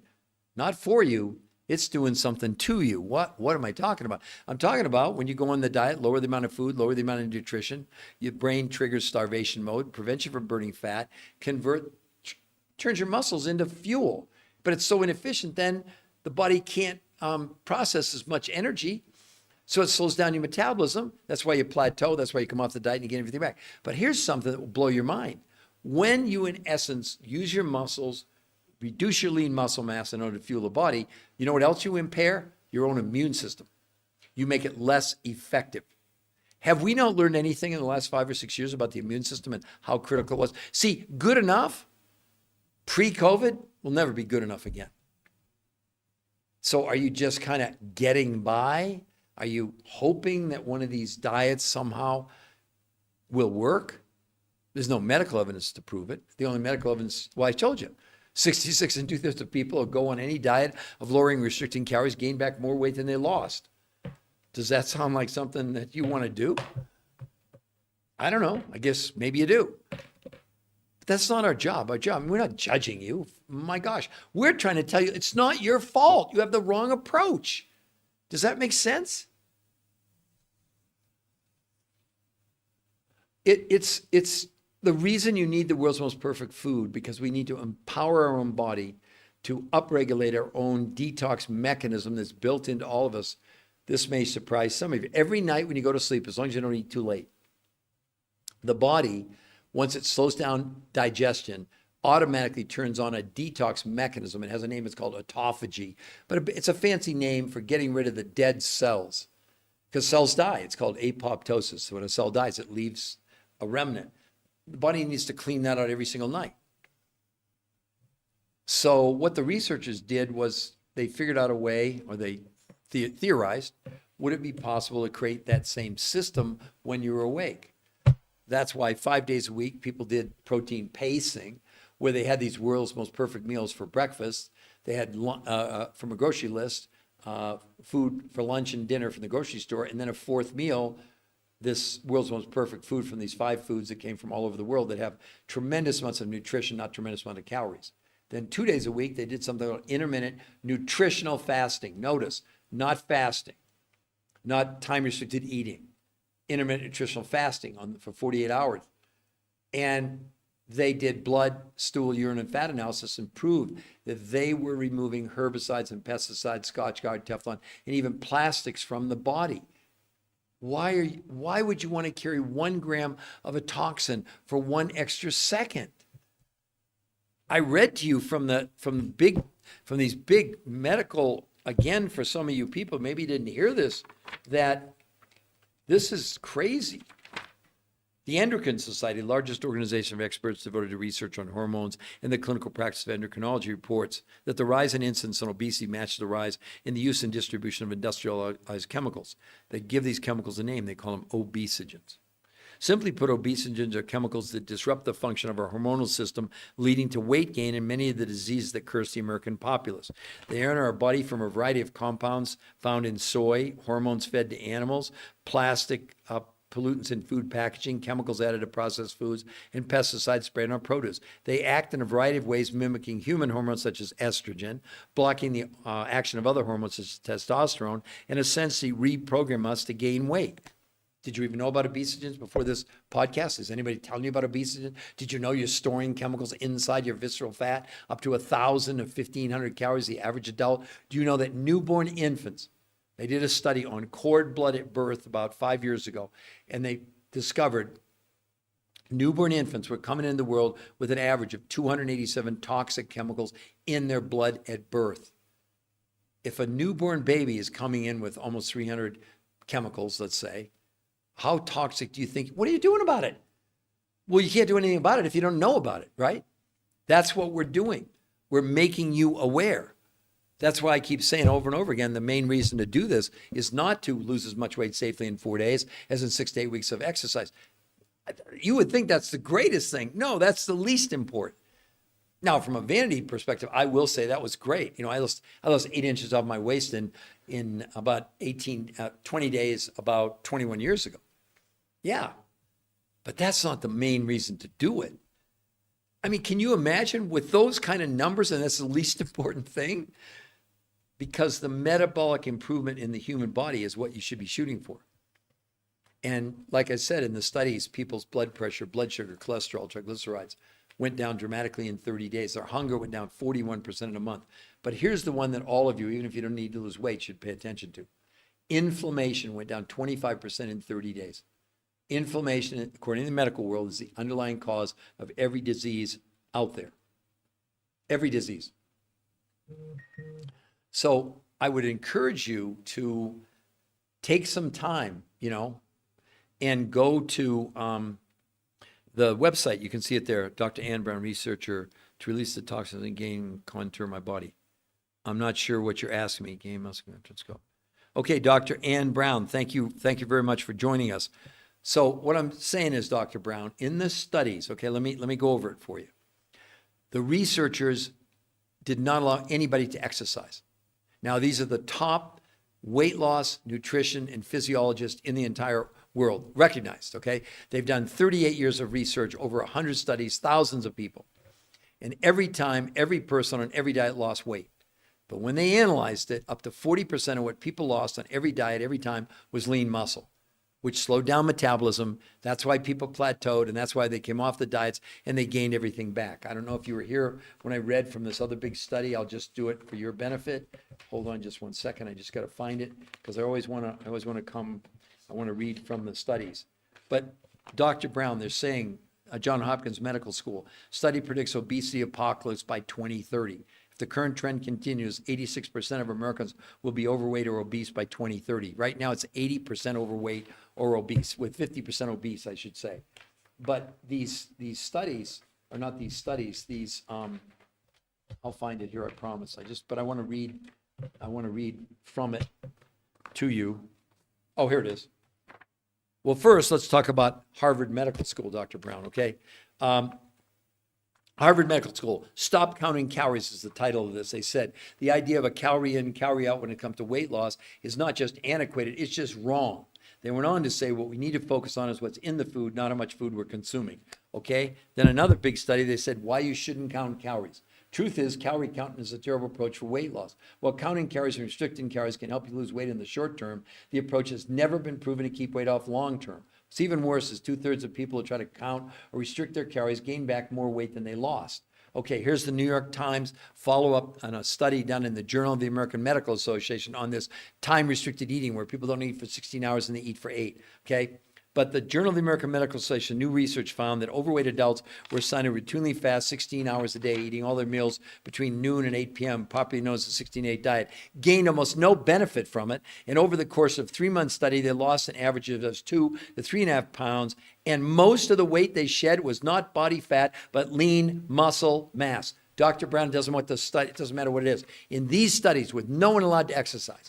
not for you, it's doing something to you? What am I talking about? I'm talking about when you go on the diet, lower the amount of food, lower the amount of nutrition, your brain triggers starvation mode, prevents you from burning fat, turns your muscles into fuel. But it's so inefficient, then the body can't process as much energy, so it slows down your metabolism. That's why you plateau. That's why you come off the diet and you get everything back. But here's something that will blow your mind. When you, in essence, use your muscles, reduce your lean muscle mass in order to fuel the body, you know what else you impair? Your own immune system. You make it less effective. Have we not learned anything in the last 5 or 6 years about the immune system and how critical it was? See, good enough pre-COVID will never be good enough again. So are you just kind of getting by? Are you hoping that one of these diets somehow will work? There's no medical evidence to prove it. The only medical evidence, well, I told you, 66 2/3 of people who go on any diet of lowering, restricting calories gain back more weight than they lost. Does that sound like something that you want to do? I don't know. I guess maybe you do. But that's not our job. We're not judging you. My gosh, we're trying to tell you it's not your fault. You have the wrong approach. Does that make sense? It's the reason you need the world's most perfect food, because we need to empower our own body to upregulate our own detox mechanism that's built into all of us. This may surprise some of you. Every night when you go to sleep, as long as you don't eat too late, the body, once it slows down digestion, automatically turns on a detox mechanism. It has a name, it's called autophagy, but it's a fancy name for getting rid of the dead cells, because cells die. It's called apoptosis. So when a cell dies, it leaves a remnant. The body needs to clean that out every single night. So what the researchers did was they figured out a way, or they theorized, would it be possible to create that same system when you're awake? That's why 5 days a week people did protein pacing, where they had these world's most perfect meals for breakfast. They had from a grocery list, food for lunch and dinner from the grocery store, and then a fourth meal, this world's most perfect food from these 5 foods that came from all over the world that have tremendous amounts of nutrition, not tremendous amount of calories. Then 2 days a week, they did something called intermittent nutritional fasting. Notice, not fasting, not time-restricted eating, intermittent nutritional fasting for 48 hours. And they did blood, stool, urine, and fat analysis and proved that they were removing herbicides and pesticides, Scotchgard, Teflon, and even plastics from the body. Why would you want to carry 1 gram of a toxin for 1 extra second? I read to you from these big medical, again, for some of you people, maybe you didn't hear this, that this is crazy. The Endocrine Society, the largest organization of experts devoted to research on hormones and the clinical practice of endocrinology, reports that the rise in incidence and obesity matches the rise in the use and distribution of industrialized chemicals. They give these chemicals a name. They call them obesogens. Simply put, obesogens are chemicals that disrupt the function of our hormonal system, leading to weight gain and many of the diseases that curse the American populace. They enter our body from a variety of compounds found in soy, hormones fed to animals, plastic, pollutants in food packaging, chemicals added to processed foods, and pesticides sprayed on produce. They act in a variety of ways, mimicking human hormones such as estrogen, blocking the action of other hormones such as testosterone, and essentially reprogram us to gain weight. Did you even know about obesogens before this podcast? Is anybody telling you about obesogens? Did you know you're storing chemicals inside your visceral fat, up to 1,000 to 1,500 calories, the average adult? Do you know that newborn infants, they did a study on cord blood at birth about 5 years ago, and they discovered newborn infants were coming into the world with an average of 287 toxic chemicals in their blood at birth. If a newborn baby is coming in with almost 300 chemicals, let's say, how toxic do you think? What are you doing about it? Well, you can't do anything about it if you don't know about it, right? That's what we're doing. We're making you aware. That's why I keep saying over and over again, the main reason to do this is not to lose as much weight safely in 4 days as in 6 to 8 weeks of exercise. You would think that's the greatest thing. No, that's the least important. Now, from a vanity perspective, I will say that was great. I lost 8 inches off my waist in about 20 days, about 21 years ago. Yeah, but that's not the main reason to do it. I mean, can you imagine with those kind of numbers, and that's the least important thing? Because the metabolic improvement in the human body is what you should be shooting for. And like I said, in the studies, people's blood pressure, blood sugar, cholesterol, triglycerides went down dramatically in 30 days. Their hunger went down 41% in a month. But here's the one that all of you, even if you don't need to lose weight, should pay attention to. Inflammation went down 25% in 30 days. Inflammation, according to the medical world, is the underlying cause of every disease out there. Every disease. So I would encourage you to take some time, and go to the website. You can see it there, Dr. Ann Brown, researcher, to release the toxins and gain contour my body. I'm not sure what you're asking me. Gain muscle. Let's go. Okay, Dr. Ann Brown, thank you very much for joining us. So what I'm saying is, Dr. Brown, in the studies, okay, let me go over it for you. The researchers did not allow anybody to exercise. Now, these are the top weight loss, nutrition, and physiologists in the entire world, recognized, okay? They've done 38 years of research, over 100 studies, thousands of people. And every time, every person on every diet lost weight. But when they analyzed it, up to 40% of what people lost on every diet, every time, was lean muscle, which slowed down metabolism. That's why people plateaued, and that's why they came off the diets and they gained everything back. I don't know if you were here when I read from this other big study. I'll just do it for your benefit. Hold on just one second. I just got to find it because I always want to read from the studies. But Dr. Brown, they're saying, Johns Hopkins Medical School, study predicts obesity apocalypse by 2030. If the current trend continues, 86% of Americans will be overweight or obese by 2030. Right now, it's 80% overweight or obese, with 50% obese, I should say. But these studies, or not these studies, I'll find it here, I promise. But I want to read from it to you. Oh, here it is. Well, first, let's talk about Harvard Medical School, Dr. Brown, okay? Harvard Medical School, Stop Counting Calories is the title of this. They said the idea of a calorie in, calorie out when it comes to weight loss is not just antiquated, it's just wrong. They went on to say what we need to focus on is what's in the food, not how much food we're consuming, okay? Then another big study, they said why you shouldn't count calories. Truth is, calorie counting is a terrible approach for weight loss. While counting calories and restricting calories can help you lose weight in the short term, the approach has never been proven to keep weight off long term. What's even worse is 2/3 of people who try to count or restrict their calories gain back more weight than they lost. Okay, here's the New York Times follow-up on a study done in the Journal of the American Medical Association on this time-restricted eating where people don't eat for 16 hours and they eat for 8, okay? But the Journal of the American Medical Association, new research found that overweight adults were assigned to routinely fast 16 hours a day, eating all their meals between noon and 8 p.m., popularly known as the 16-8 diet, gained almost no benefit from it. And over the course of a 3-month study, they lost an average of 2 to 3.5 pounds. And most of the weight they shed was not body fat, but lean muscle mass. Dr. Brown doesn't want the study, it doesn't matter what it is. In these studies, with no one allowed to exercise,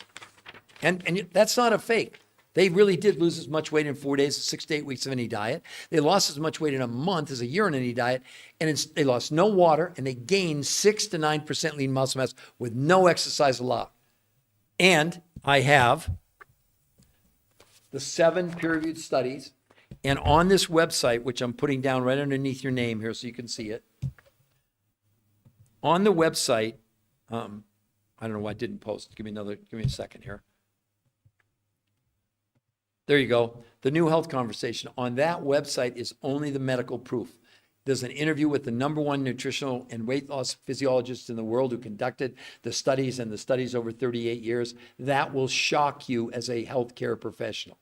and that's not a fake. They really did lose as much weight in 4 days as 6 to 8 weeks of any diet. They lost as much weight in a month as a year in any diet. And they lost no water, and they gained 6 to 9% lean muscle mass with no exercise allowed. And I have the 7 peer-reviewed studies. And on this website, which I'm putting down right underneath your name here so you can see it, on the website, I don't know why I didn't post. Give me a second here. There you go. The New Health Conversation. On that website is only the medical proof. There's an interview with the #1 nutritional and weight loss physiologist in the world who conducted the studies and the studies over 38 years. That will shock you as a healthcare professional.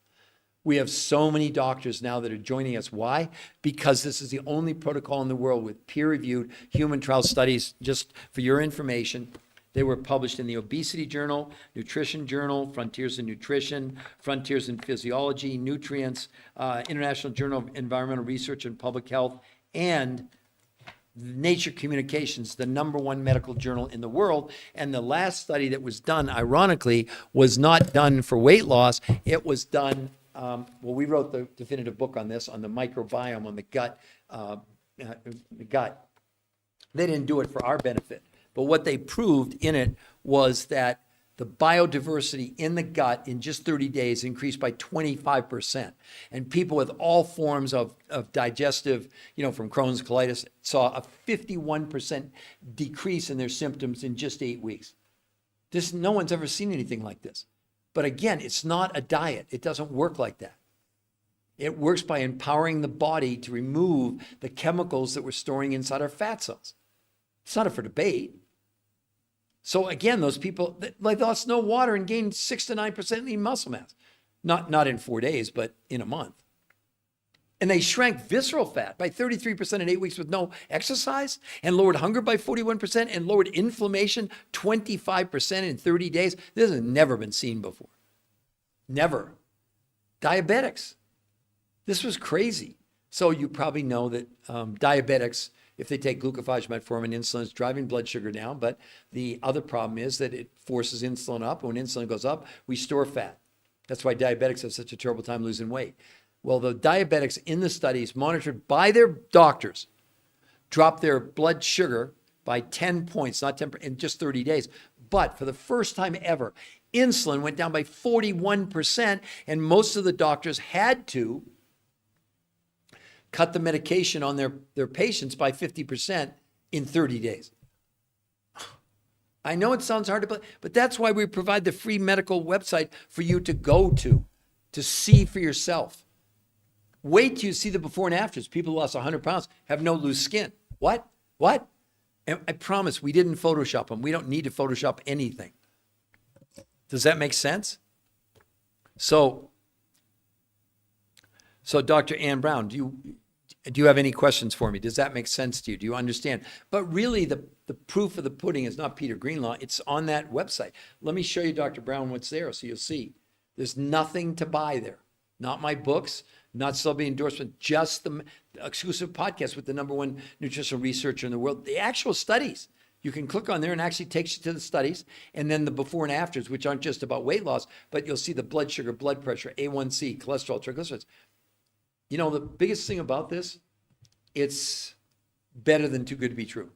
We have so many doctors now that are joining us. Why? Because this is the only protocol in the world with peer-reviewed human trial studies. Just for your information, they were published in the Obesity Journal, Nutrition Journal, Frontiers in Nutrition, Frontiers in Physiology, Nutrients, International Journal of Environmental Research and Public Health, and Nature Communications, the #1 medical journal in the world. And the last study that was done, ironically, was not done for weight loss. It was done, we wrote the definitive book on this, on the microbiome, on the gut. They didn't do it for our benefit. But what they proved in it was that the biodiversity in the gut in just 30 days increased by 25%. And people with all forms of digestive, from Crohn's colitis, saw a 51% decrease in their symptoms in just 8 weeks. No one's ever seen anything like this. But again, it's not a diet. It doesn't work like that. It works by empowering the body to remove the chemicals that we're storing inside our fat cells. It's not up for debate. So again, those people, they lost no water and gained 6 to 9% lean muscle mass. Not in 4 days, but in a month. And they shrank visceral fat by 33% in 8 weeks with no exercise, and lowered hunger by 41%, and lowered inflammation 25% in 30 days. This has never been seen before. Never. Diabetics. This was crazy. So you probably know that diabetics, if they take glucophage, metformin, insulin, it's driving blood sugar down. But the other problem is that it forces insulin up. When insulin goes up, we store fat. That's why diabetics have such a terrible time losing weight. Well, the diabetics in the studies monitored by their doctors dropped their blood sugar by 10 points, not 10, in just 30 days. But for the first time ever, insulin went down by 41%, and most of the doctors had to cut the medication on their patients by 50% in 30 days. I know it sounds hard to believe, but that's why we provide the free medical website for you to go to see for yourself. Wait till you see the before and afters. People who lost 100 pounds have no loose skin. What? And I promise we didn't Photoshop them. We don't need to Photoshop anything. Does that make sense? So Dr. Ann Brown, do you have any questions for me? Does that make sense to you? Do you understand? But really, the proof of the pudding is not Peter Greenlaw. It's on that website. Let me show you, Dr. Brown, what's there so you'll see. There's nothing to buy there. Not my books, not Selby endorsement, just the exclusive podcast with the #1 nutritional researcher in the world. The actual studies. You can click on there and actually takes you to the studies, and then the before and afters, which aren't just about weight loss, but you'll see the blood sugar, blood pressure, A1C, cholesterol, triglycerides. You know, the biggest thing about this, it's better than too good to be true.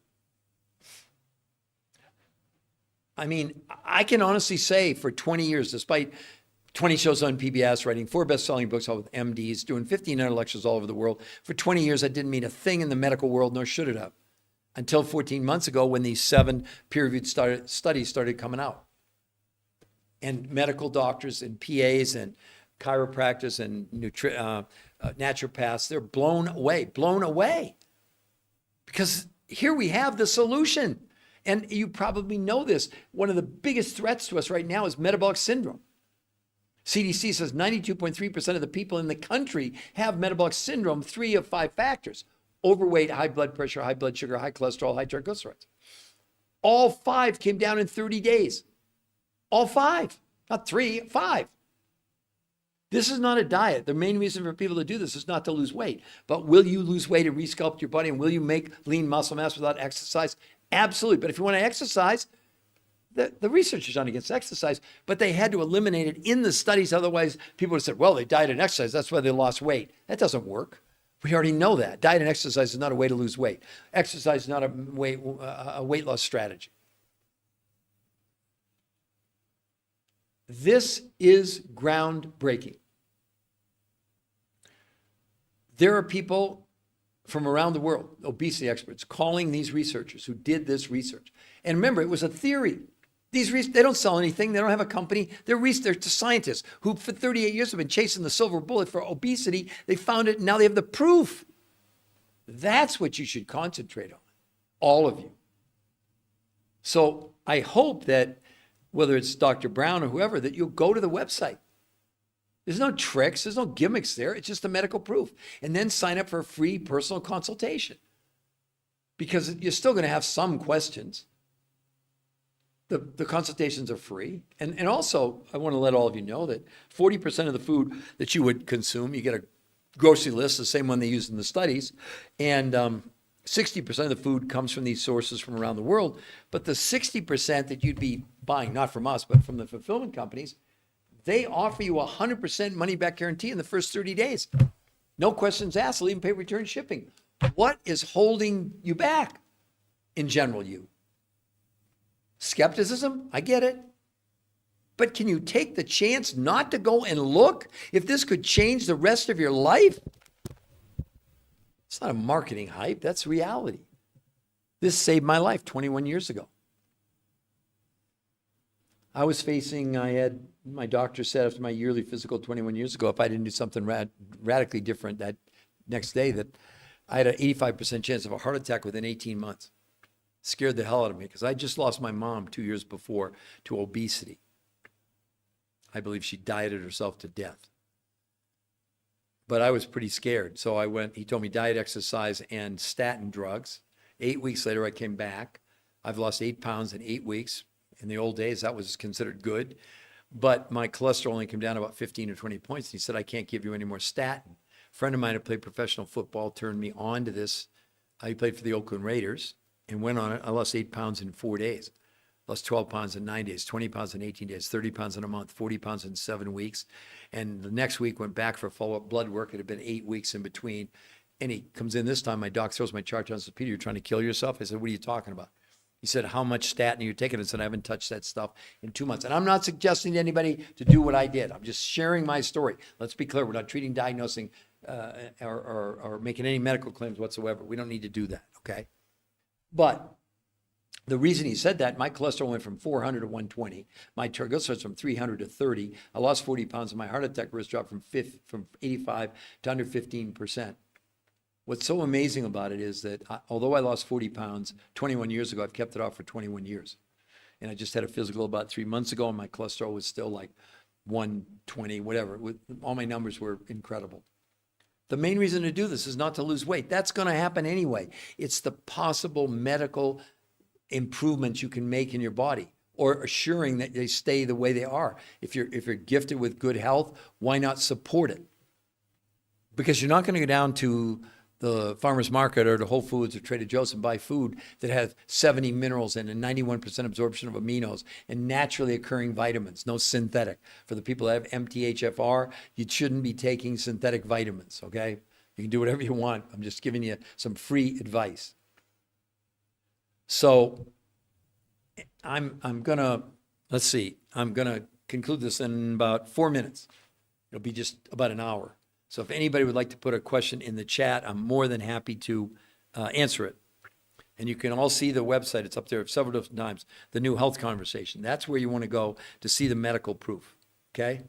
I mean, I can honestly say for 20 years, despite 20 shows on PBS, writing 4 best-selling books all with MDs, doing 1,500 lectures all over the world, for 20 years I didn't mean a thing in the medical world, nor should it have, until 14 months ago when these 7 peer-reviewed studies started coming out. And medical doctors and PAs and chiropractors and naturopaths, they're blown away. Because here we have the solution. And you probably know this. One of the biggest threats to us right now is metabolic syndrome. CDC says 92.3% of the people in the country have metabolic syndrome, 3 of 5 factors: overweight, high blood pressure, high blood sugar, high cholesterol, high triglycerides. All 5 came down in 30 days. All 5, not 3, 5. This is not a diet. The main reason for people to do this is not to lose weight. But will you lose weight and resculpt your body? And will you make lean muscle mass without exercise? Absolutely. But if you want to exercise, the research is not against exercise, but they had to eliminate it in the studies. Otherwise, people would have said, well, they dieted and exercised. That's why they lost weight. That doesn't work. We already know that. Diet and exercise is not a way to lose weight. Exercise is not a weight loss strategy. This is groundbreaking. There are people from around the world, obesity experts, calling these researchers who did this research. And remember, it was a theory. They don't sell anything. They don't have a company. They're scientists who for 38 years have been chasing the silver bullet for obesity. They found it, and now they have the proof. That's what you should concentrate on, all of you. So I hope that whether it's Dr. Brown or whoever, that you'll go to the website. There's no tricks. There's no gimmicks there. It's just the medical proof. And then sign up for a free personal consultation, because you're still going to have some questions. The consultations are free. And also, I want to let all of you know that 40% of the food that you would consume, you get a grocery list, the same one they use in the studies, and 60% of the food comes from these sources from around the world. But the 60% that you'd be buying, not from us, but from the fulfillment companies, they offer you 100% money-back guarantee in the first 30 days. No questions asked. They'll even pay return shipping. What is holding you back in general, you? Skepticism? I get it. But can you take the chance not to go and look if this could change the rest of your life? It's not a marketing hype. That's reality. This saved my life 21 years ago. I had my doctor said after my yearly physical 21 years ago, if I didn't do something radically different that next day, that I had an 85% chance of a heart attack within 18 months. Scared the hell out of me, because I just lost my mom 2 years before to obesity. I believe she dieted herself to death. But I was pretty scared. So he told me diet, exercise, and statin drugs. 8 weeks later, I came back. I've lost 8 pounds in 8 weeks. In the old days, that was considered good. But my cholesterol only came down about 15 or 20 points. And he said, I can't give you any more statin. A friend of mine who played professional football turned me on to this. He played for the Oakland Raiders and went on it. I lost 8 pounds in 4 days. Lost 12 pounds in 9 days, 20 pounds in 18 days, 30 pounds in a month, 40 pounds in 7 weeks. And the next week went back for follow-up blood work. It had been 8 weeks in between. And he comes in this time, my doc throws my chart down and says, Peter, you're trying to kill yourself? I said, what are you talking about? He said, how much statin are you taking? I said, I haven't touched that stuff in 2 months. And I'm not suggesting to anybody to do what I did. I'm just sharing my story. Let's be clear. We're not treating, diagnosing, or making any medical claims whatsoever. We don't need to do that, okay? But the reason he said that, my cholesterol went from 400 to 120. My triglycerides from 300 to 30. I lost 40 pounds, and my heart attack risk dropped from 85 to under 15%. What's so amazing about it is that although I lost 40 pounds 21 years ago, I've kept it off for 21 years. And I just had a physical about 3 months ago, and my cholesterol was still like 120, whatever. All my numbers were incredible. The main reason to do this is not to lose weight. That's going to happen anyway. It's the possible medical improvements you can make in your body, or assuring that they stay the way they are. If you're gifted with good health, why not support it? Because you're not going to go down to the farmer's market or to Whole Foods or Trader Joe's and buy food that has 70 minerals in and 91% absorption of aminos and naturally occurring vitamins, no synthetic. For the people that have MTHFR, you shouldn't be taking synthetic vitamins, okay? You can do whatever you want. I'm just giving you some free advice. So I'm gonna conclude this in about 4 minutes. It'll be just about an hour. So if anybody would like to put a question in the chat, I'm more than happy to answer it. And you can all see the website. It's up there several different times. The New Health Conversation. That's where you want to go to see the medical proof. Okay?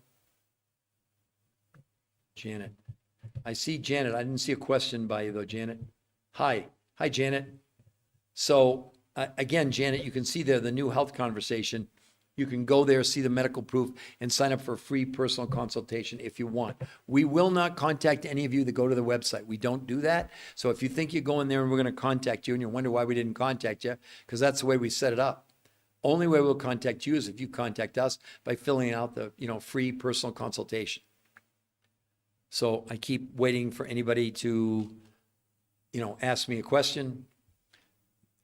Janet. I see Janet. I didn't see a question by you though, Janet. Hi, Janet. So again, Janet, you can see there the New Health Conversation. You can go there, see the medical proof, and sign up for a free personal consultation if you want. We will not contact any of you that go to the website. We don't do that. So if you think you're going there and we're going to contact you and you wonder why we didn't contact you, because that's the way we set it up. Only way we'll contact you is if you contact us by filling out the free personal consultation. So I keep waiting for anybody to ask me a question.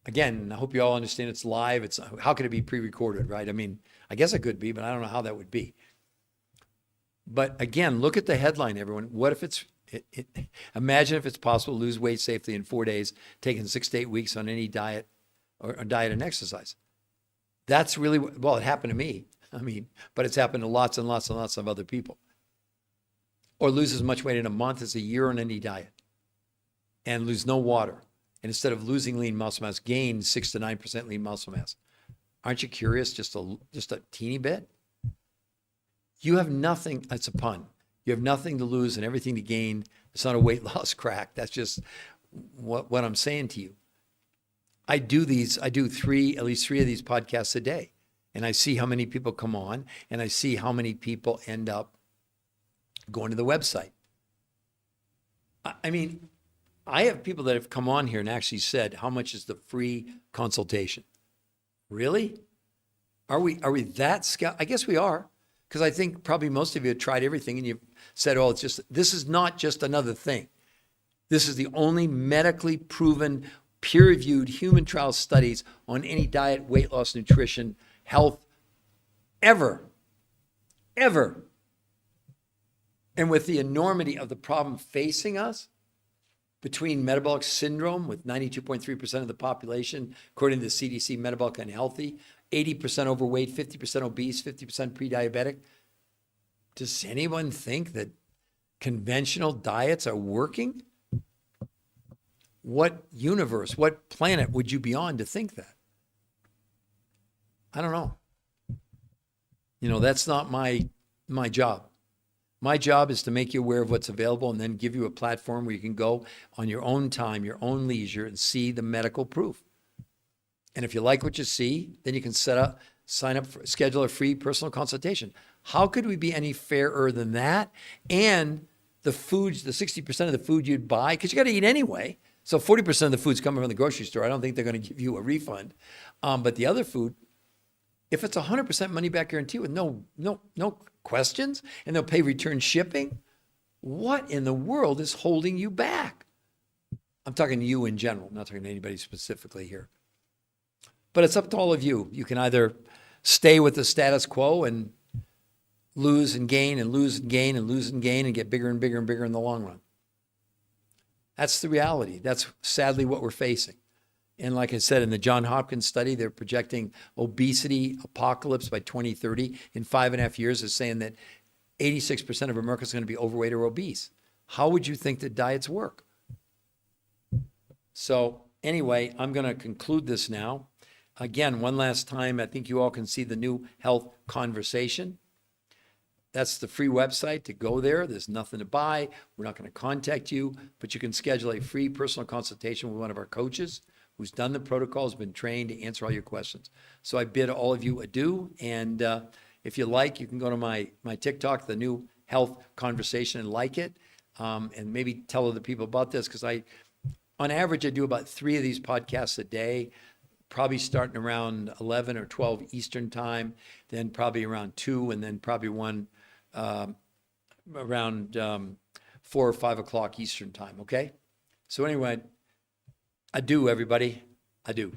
Again, I hope you all understand it's live. How could it be pre-recorded, right? I mean, I guess it could be, but I don't know how that would be. But again, look at the headline, everyone. What if imagine if it's possible to lose weight safely in 4 days, taking 6 to 8 weeks on any diet or diet and exercise. That's really, well, it happened to me. I mean, but it's happened to lots and lots and lots of other people. Or lose as much weight in a month as a year on any diet and lose no water. And instead of losing lean muscle mass, gain 6 to 9% lean muscle mass. Aren't you curious just a teeny bit? You have nothing, that's a pun. You have nothing to lose and everything to gain. It's not a weight loss crack. That's just what I'm saying to you. I do at least three of these podcasts a day. And I see how many people come on and I see how many people end up going to the website. I mean, I have people that have come on here and actually said, how much is the free consultation? Really? Are we that I guess we are, because I think probably most of you have tried everything and you've said, oh, this is not just another thing. This is the only medically proven, peer-reviewed human trial studies on any diet, weight loss, nutrition, health, ever. And with the enormity of the problem facing us, between metabolic syndrome with 92.3% of the population, according to the CDC, metabolic unhealthy, 80% overweight, 50% obese, 50% pre-diabetic. Does anyone think that conventional diets are working? What universe, what planet would you be on to think that? I don't know. That's not my job. My job is to make you aware of what's available and then give you a platform where you can go on your own time, your own leisure, and see the medical proof. And if you like what you see, then you can schedule a free personal consultation. How could we be any fairer than that? And the foods, the 60% of the food you'd buy, because you got to eat anyway. So 40% of the food's coming from the grocery store. I don't think they're going to give you a refund. But the other food, if it's 100% money back guarantee with no questions, and they'll pay return shipping, what in the world is holding you back? I'm talking to you in general. I'm not talking to anybody specifically here. But it's up to all of you. You can either stay with the status quo and lose and gain and lose and gain and lose and gain and get bigger and bigger and bigger in the long run. That's the reality. That's sadly what we're facing. And like I said, in the John Hopkins study, they're projecting obesity apocalypse by 2030 in 5.5 years. Is saying that 86% of Americans are going to be overweight or obese. How would you think that diets work? So anyway, I'm going to conclude this now. Again, one last time, I think you all can see the new health conversation. That's the free website to go there. There's nothing to buy. We're not going to contact you, but you can schedule a free personal consultation with one of our coaches who's done the protocols, been trained to answer all your questions. So I bid all of you adieu. And if you like, you can go to my TikTok, the new health conversation, and like it. And maybe tell other people about this, because on average, I do about 3 of these podcasts a day, probably starting around 11 or 12 Eastern time, then probably around 2, and then probably one around 4 or 5 o'clock Eastern time, okay? So anyway, adieu, everybody. Adieu.